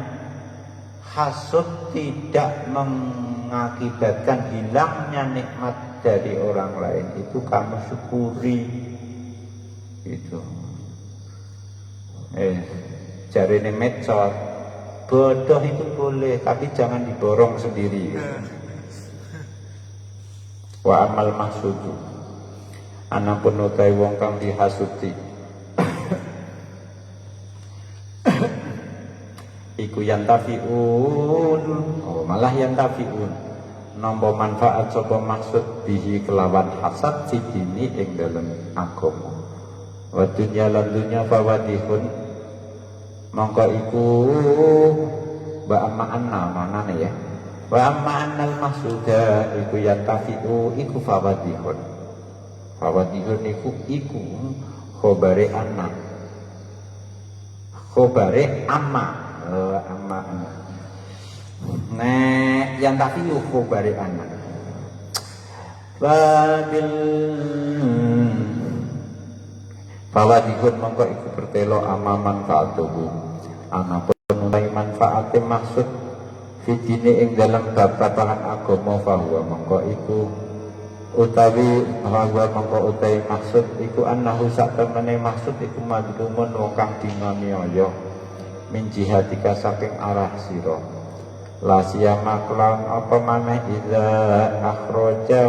A: hasud tidak mengakibatkan hilangnya nikmat dari orang lain, itu kamu syukuri itu. Jarine medsos, bodoh itu boleh tapi jangan diborong sendiri. Wa amal mahsudu, anapun utai wong kang dihasuti iku yantafiun, malah yantafiun nampa manfaat sapa maksud bihi kelawan hasad sidini ing dalem agama. Wa dunya lan dunya fawadihun, mongko iku wa ma'anna manane ya. Wa ma'annal mahsuda iku yantafiu iku fawadihun. Fawadihun iku khobare anna. Khobare amma. Amma. Yang tapi khobare anak. fawadihun mongko iku bertelo ama manfaatuhu ana penulai manfaate maksud fitine ing dalam bab-baban agama fahuwa mongko iku utawi bahwa mongko utawi maksud iku annahu sak temene maksud iku madhumun wong kang dinganiaya min jihatika saking arah sira la siyama kelawan apa maneh iza akhraja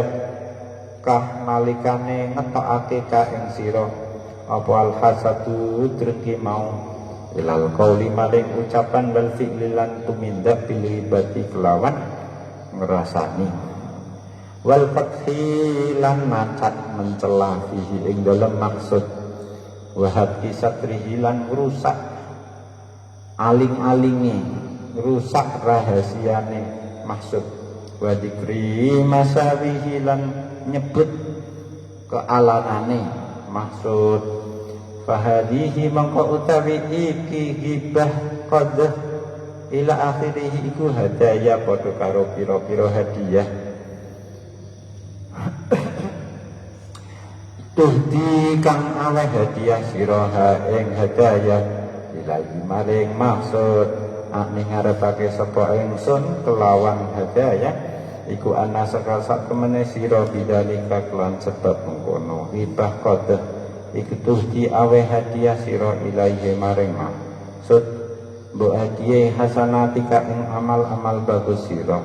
A: kah nalikane ngetokake ka ing sira apa al hasadu drengki mau ilal qauli maring ucapan wal fi'li lan tumindak bil ibati kelawan ngrasani wal fathi lan macat mencela fihi ing dalem maksud wa habki satrihi lan rusak aling-alinge rusak rahasiane maksud wa dikri masawihi lan nyebut kealanane maksud fahadihi mangko utawi iki hibah qadah ila akhirih iku hadaya padha karo pira-pira hadiah tuhdi kang aweh hadiah siraha ing hadaya ilahi maring maksud ning ngarepake sapa ingsun kelawan hadaya iku ana sak temene sira bidalika kelan sebab mengkono hibah qadah iku tuhdi aweh hadiah sira ilahi maring maksud mbok hadiah hasanatika ing amal-amal bagus sira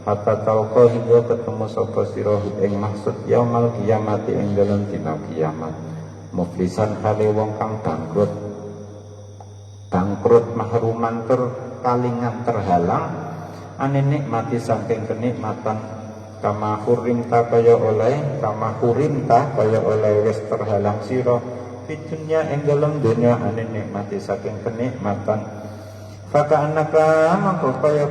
A: hatta talqa hingga ketemu sapa sira ing maksud yaumul kiamat ing dalem dina kiamat muflisan kale wong kang bangkrut mahruman kalingan terhalang ane nikmati saking kenikmatan kama hurimta kaya oleh wis terhalang sira fitunya ing dalem dunya ane nikmati saking kenikmatan faka anaka mangko kaya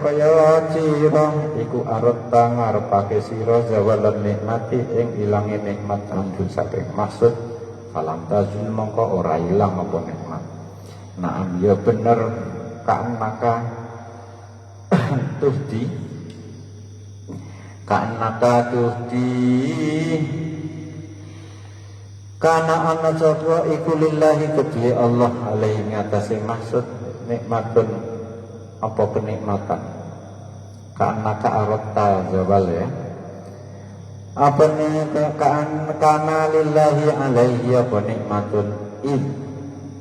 A: sira iku arep ngarepake sira zawalan nikmati ing ilange nikmat andu saking maksud falam tazul mangko ora ilang apa nikmat naam ya bener ka'annaka tuhdi kana ana sapa iku lillahi kedue Allah alaihi ngatasi maksud nikmatun apa kenikmatan ka'annaka aratta zawal ya apa nih kana lillahi alaihi apa nikmatun id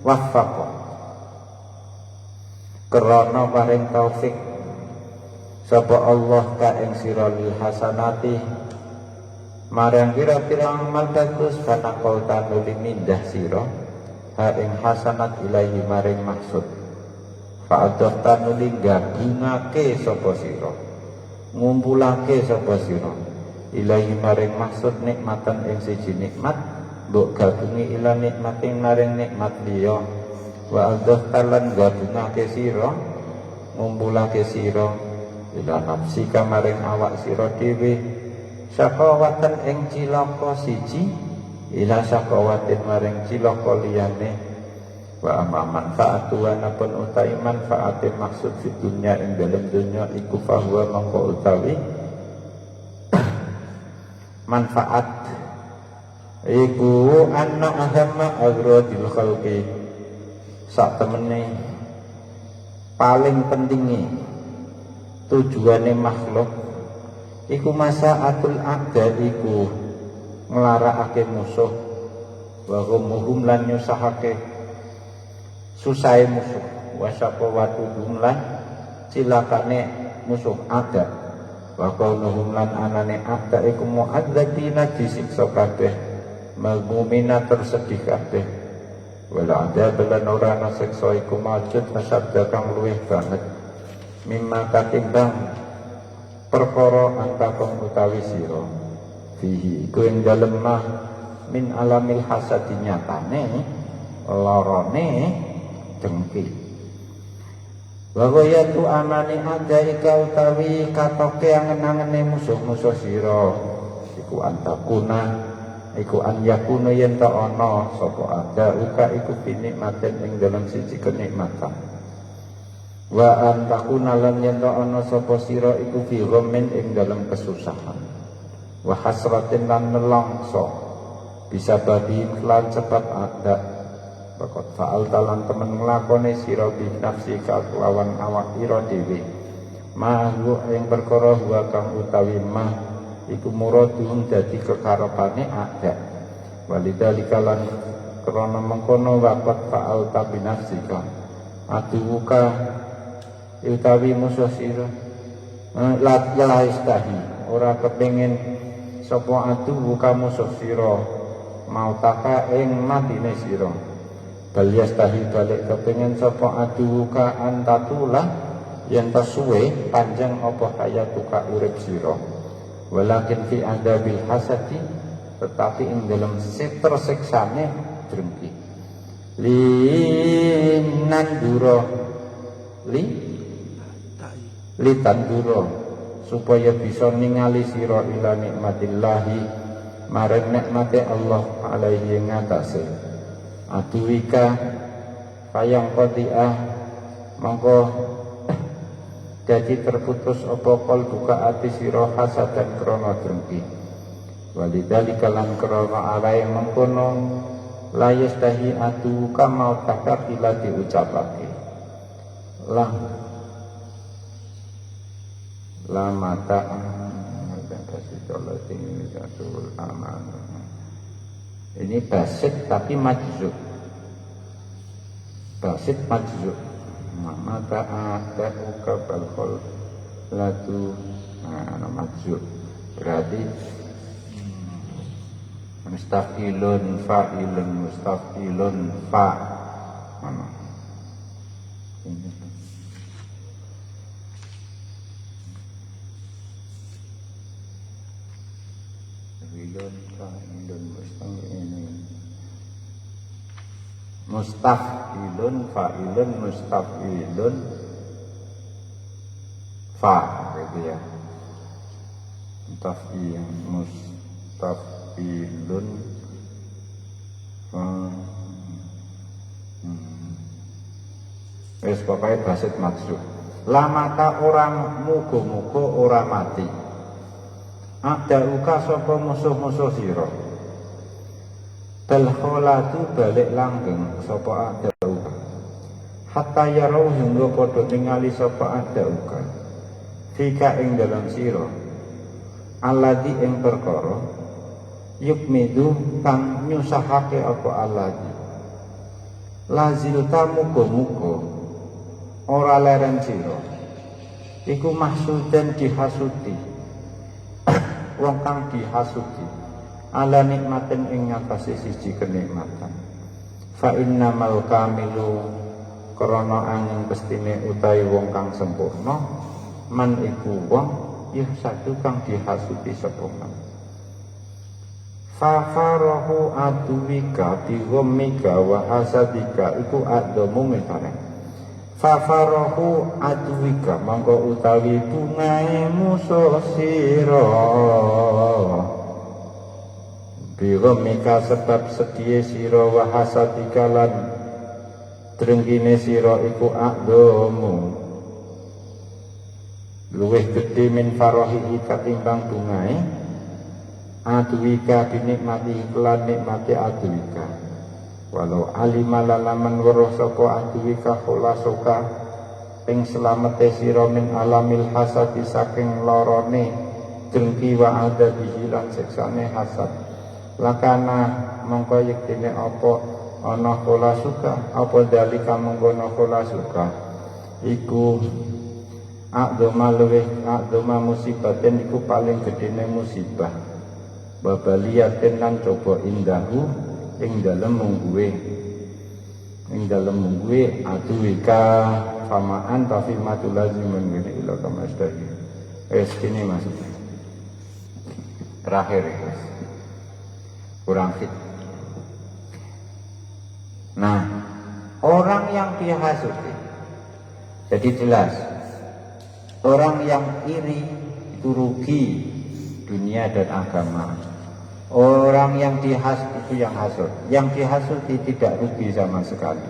A: waffaqa karena paring taufik sapa Allah ka ing sira lil hasanati marang pira-pira amal bagus kana kauta nuli mindah sira ha ing hasanat ilahi maring maksud fa'adah tanuli gabungake sapa sira ngumpulake sapa sira ilahi maring maksud nikmatan ing siji nikmat mbok gabungi ila nikmating maring nikmat liya wa adah talan gabungake sira ngumpulake sira ila nafsi kamaring awak sira dhewe sakawatan ing cilaka siji ila sakawatin maring cilaka liyane wa amma manfaatu wa napun utai manfaatin maksud di dunya ing dalem dunya iku fahuwa mangko utawi manfaat iku anna ahamma agradil khalqi sak temene paling pentingnya tujuane makhluk iku masaatul a'da iku nglarakake musuh wa hum lan nyusahake susahe musuh wa saqawatuhum lan cilakane musuh ada wa qauluhum lan anane ada iku mu'adzabina disiksa kabeh magmumina tersedih kabeh wala ada belan ora ana siksa iku majud masyadda kang luwih banget mimma katimbang perkara antakum utawi sira fihi iku ing dalem mah min alamil hasadi nyatane larane dengki wa tu amani ada ika utawi katoke angen-angene musuh-musuh sira iku antakuna iku an yakuna yen ta ana sapa ada uka iku nikmaten ing dalam siji kenikmatan wa an takuna lan yen ta ana sapa sira iku fi ghammin ing dalam kesusahan wa hasratin lan nelongso bisa babi lan sebab ada Fakot fa'al talan temen nglakoni sira bi nafsika kelawan awak ira dhewe. Mahu yang perkara wa kang utawi mah iku muradun dadi kekarepane ada. Walidzalika lan krana mengkono waqat fa'al ta bi nafsika. Aduka utawi musuh sira la istahi ora kepengin sapa aduka musuh sira mau taka ing matine sira. Bal yastahi balik kepengin sapa aduka antatulah yen suwe panjang apa hayatuka urip sira. Walakin fi adabil hasadi tetapi ing dalam tersiksane drengki linandura litandura supaya bisa ningali sira ila nikmatillahi marang nikmate Allah alaihi ngatasé aduwika kayang qadiah mongko jadi terputus apa kol buka ati sira hasad dan krana drengki. Walidzalika lan krana alae mengkono la yastahi atu kama takar ila diucapake la mata ini basit tapi majzub. Basit majzub mata ada ukabal khol latu majzub berarti mustaqilun fa'ilun mustaqilun fa mana ini fa'ilun fa'ilun mustaqilun fa'ilun mustaqilun fa gitu ya mustaqilun wis pokoke basit maksud lamaka orang muga-muga ora mati ada uka sapa musuh-musuh sira bal kholatu balik langgeng sapa ada uka hatta yarau hingga padha ningali sapa ada uka fika ing dalam sira alladzi ing perkara yukmidu kang nyusahake apa alladzi lazil muga-muga ora leren sira iku mahsudan dihasuti wong kang dihasuti ala nikmatin ing ngatasi siji kenikmatan fa innamal kamilu krana angin pestine utawi wong kang sempurna man iku wong ya satu kang dihasuti sapa man fa farahu aduwika biwamika wa hasadika iku adamu mitane fa farahu aduwika mangko utawi bungae musuh sira biwamika sebab sedhiye sira wa hasadika lan drengkine sira iku adamu luwih gedhe min farahi katimbang bungae aduwika binikmati iklan nikmati aduwika walau alimalaman weruh sapa aduwika khulasoka ing selamete sira min alamil hasadi saking lorone drengki wa ada bihilan seksane hasad lakana mongko yektine apa ana khulasuka apa dalika mengkono khulasuka iku akdoma musibaten iku paling gedene musibah babaliyaten lan coba indahu ing dalem mungguwe aduwika famaan tafi matulazimun gini ila kamasdahi ini maksudnya terakhir ya kurang fit. Nah orang yang dihasuti jadi jelas orang yang iri itu rugi dunia dan agama. Orang yang dihasut itu yang hasut. Yang dihasuti tidak rugi sama sekali.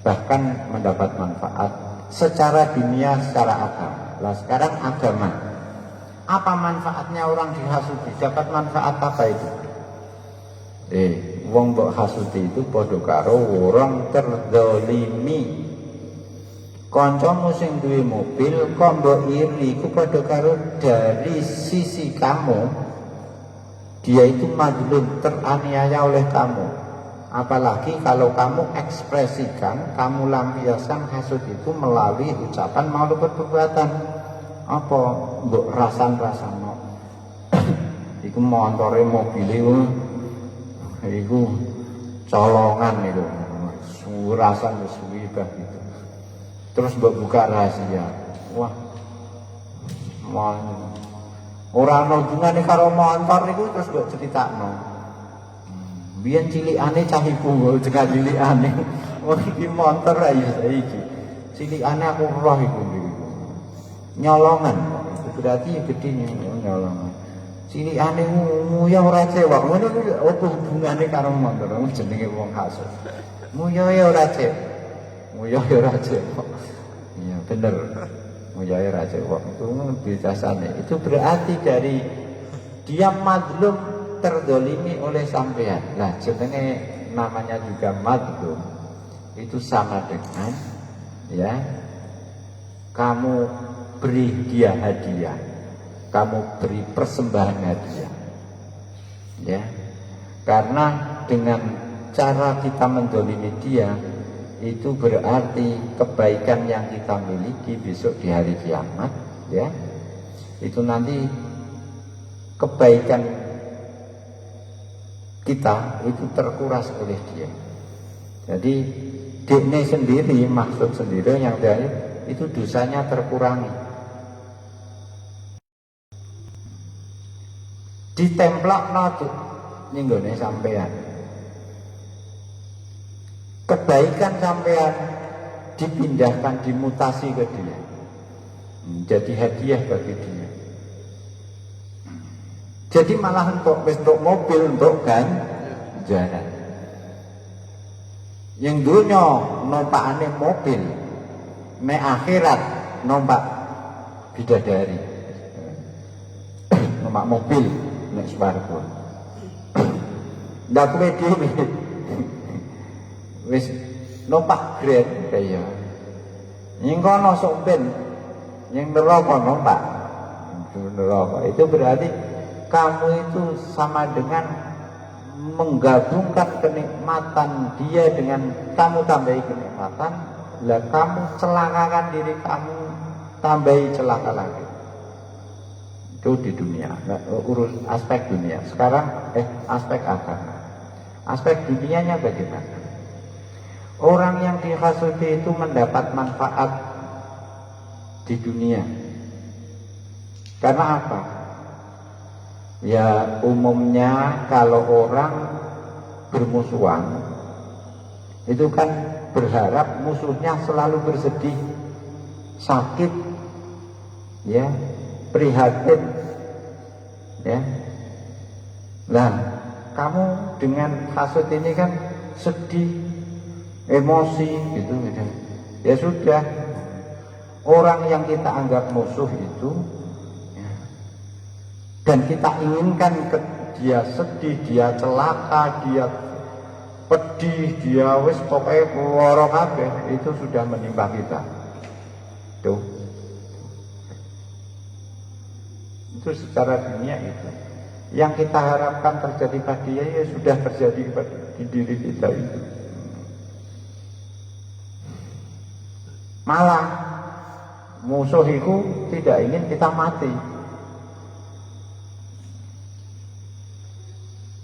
A: Bahkan mendapat manfaat secara dunia, secara agama. Lah sekarang agama. Apa manfaatnya orang dihasuti? Dapat manfaat apa itu? wong mbok hasuti itu padha karo wong terdolimi. Kancamu sing duwe mobil kok mbok iri iku padha karo dari sisi kamu dia itu mazlum, teraniaya oleh kamu. Apalagi kalau kamu ekspresikan, kamu lampiaskan hasud itu melalui ucapan maupun perbuatan. Apa mbok rasan-rasano iku montore mobile iku colongan itu surasan wis suwi gitu. Terus mbok buka rahasia. Wah. Ora ana hubungane karo motor niku terus mbok critakno. Biyen cilikane cah ibu jeneng cilikane. Wah iki motor ra ya saiki. Cilikane aku roh iku. Nyolongan. Itu berarti gedene nyolongan. Cilikane nguyah ora cewek. Ngono kuwi opo hubungane karo motor? Jenenge wong hasud. Nguyah ya ora cewek. Nguyah ya ora cewek. Iya bener. Nguyah ya ora cewek. Itu biasane. Itu berarti dari dia mazlum, terdolimi oleh sampean. Nah, jenenge namanya juga mazlum. Itu sama dengan ya kamu beri dia hadiah, kamu beri persembahan hadiah, ya. Karena dengan cara kita mendolimi dia, itu berarti kebaikan yang kita miliki besok di hari kiamat, ya. Itu nanti kebaikan kita itu terkuras oleh dia. Jadi dekne sendiri, maksud sendiri yang dia itu dosanya terkurangi. Ditemplakno ninggone sampean. Kebaikan sampean dipindahkan, dimutasi ke dia. Jadi hadiah bagi dia. Jadi malah untuk mobil, untuk ganjaran. Yang dunia nompakane mobil, nek akhirat nompak bidadari. Numpak mobil nek swarga. Ndak kowe dhewe wis numpak Grand kaya. Ning kono sok ben ning neraka numpak. Neraka itu berarti kamu itu sama dengan menggabungkan kenikmatan dia dengan kamu tambahi kenikmatan, lah kamu celakakan diri kamu, tambahi celaka lagi. Itu di dunia, urus aspek dunia. Sekarang aspek agama. Aspek dunianya bagaimana? Orang yang dihasuti itu mendapat manfaat di dunia. Karena apa? Ya umumnya kalau orang bermusuhan itu kan berharap musuhnya selalu bersedih, sakit, ya, prihatin, ya. Nah, kamu dengan hasud ini kan sedih, emosi, gitu. Ya sudah, orang yang kita anggap musuh itu dan kita inginkan dia sedih, dia celaka, dia pedih, dia wis pokoknya loro kabeh, itu sudah menimpa kita. Tuh. Itu secara dunia itu. Yang kita harapkan terjadi pada dia ya sudah terjadi di diri kita itu. Malah musuh itu tidak ingin kita mati.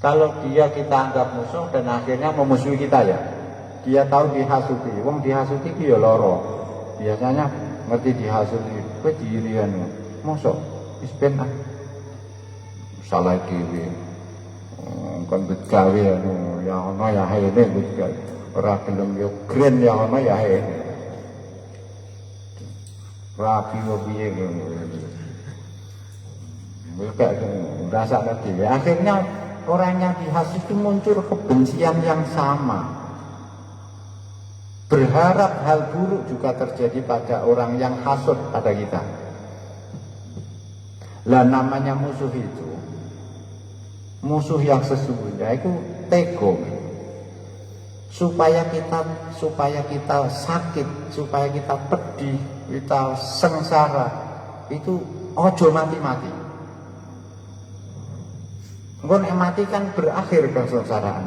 A: Kalau dia kita anggap musuh dan akhirnya memusuhi kita, ya dia tahu dihasuti, wong dihasuti ya loro. Biasanya ngerti dihasuti, kowe dirian mosok wis ben salah dhewe. Kon gawe ya ono ya hene gawe. Ora gelem yo keren ya ono ya hene. Rapi yo piye ngono. Mereka merasa nanti. Akhirnya orang yang dihasut itu muncul kebencian yang sama. Berharap hal buruk juga terjadi pada orang yang hasut pada kita. Lah namanya musuh itu, musuh yang sesungguhnya itu tego.
B: supaya kita sakit, supaya kita pedih, kita sengsara, itu ojo mati-mati. Engko nek mati kan berakhir kesengsaraan.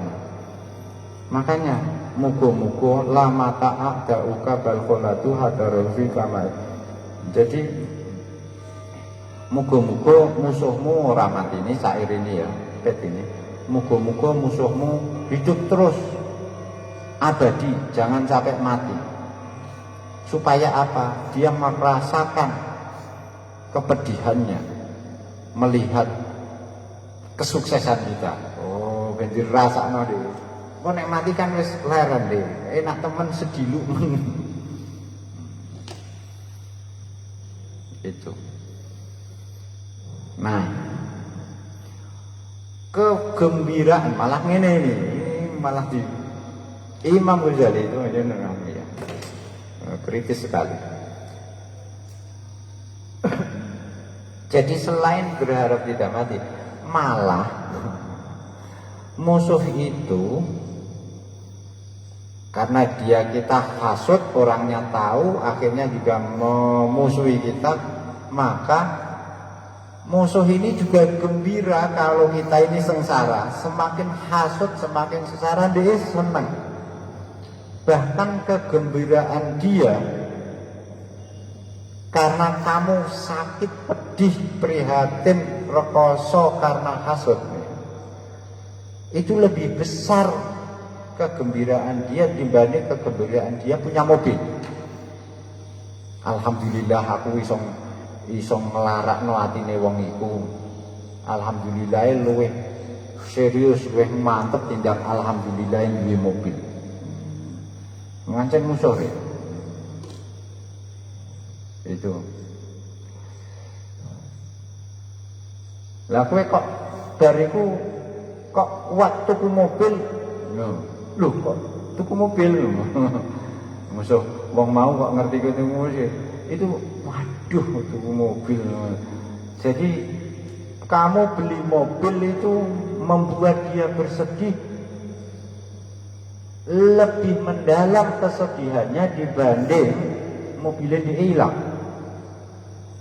B: Makanya muga-muga la mata'a da'uka bal kholatu hadarul fi kama. Jadi muga-muga musuhmu ora mati. Ini syair ini ya, pet ini. Muga-muga musuhmu hidup terus abadi, jangan sampai mati. Supaya apa? Dia merasakan kepedihannya melihat kesuksesan kita. Oh, ben dirasakno dhewe. Kok nek mati kan wis leren dhewe. Enak temen sedilu men. Itu. Nah, kegembiraan malah ngene ini, malah di Imam Ghazali itu aja namanya kritis sekali. Jadi selain berharap tidak mati, malah musuh itu karena dia kita hasut, orangnya tahu, akhirnya juga memusuhi kita, maka musuh ini juga gembira kalau kita ini sengsara. Semakin hasut, semakin sengsara, dia senang. Bahkan kegembiraan dia karena kamu sakit, pedih, prihatin, rekoso karena hasut, itu lebih besar kegembiraan dia dibanding kegembiraan dia punya mobil. Alhamdulillah aku iso nglarakno atine wong iku. Alhamdulillah luwih serius, luwih mantep tindak alhamdulillah duwe mobil. Ngancen musuh ya. Itu. Lah kowe kok bariku kok kuat tuku mobil? Loh kok tuku mobil? Musuh wong mau kok ngerti tuku mobil. Itu waduh tuku mobil. Jadi kamu beli mobil itu membuat dia bersedih, lebih mendalam kesedihannya dibanding mobilnya dia hilang.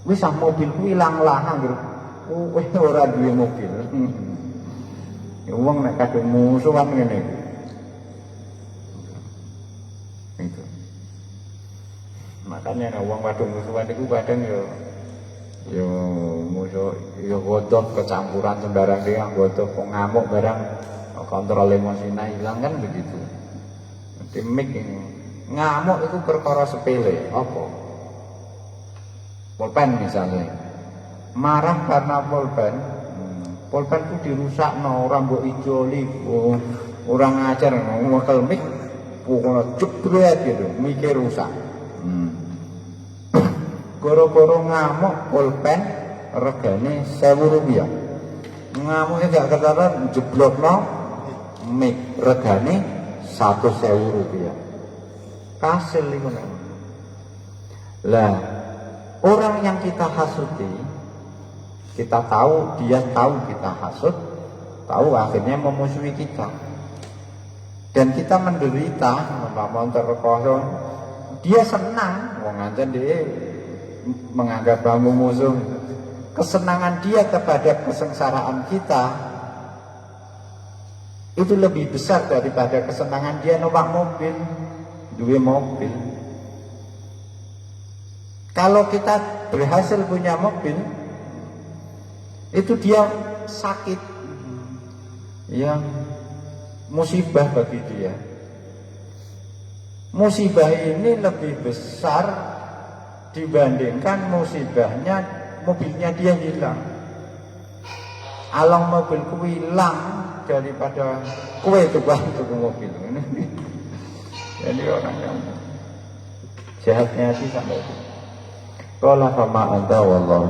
B: Wis mobilku hilang lah anggere ora duwe mobil. Wong nek kadung musuhan ngene itu. Makanya nek wong kadung musuhan iku kadang yo musuh yo godhog kecampuran sembarang dia godhog kok ngamuk barang kontrol emosinya hilang kan begitu. Timik ngamuk itu perkara sepele apa? Pulpen misalnya marah karena pulpen itu dirusak, orang mbok ijoli, orang ngajar ngokel mik pokoknya jebret gitu, mikir rusak. Goro-goro ngamuk pulpen regane 1.000 rupiah. Ngamuknya gak ketaran jeblokno mik regane 100.000 rupiah. Kasil itu. Lah orang yang kita hasuti, kita tahu, dia tahu kita hasut, tahu akhirnya memusuhi kita, dan kita menderita, membangun terkoso, dia senang, ngancen dia menganggap kamu musuh. Kesenangan dia kepada kesengsaraan kita itu lebih besar daripada kesenangan dia numpak mobil, duwe mobil. Kalau kita berhasil punya mobil, itu dia sakit, yang musibah bagi dia. Musibah ini lebih besar dibandingkan musibahnya mobilnya dia hilang. Alang mobilku hilang daripada kue tukang tuku mobil. Jadi orang yang jahatnya hati sampai itu. Qala fama anta wallahu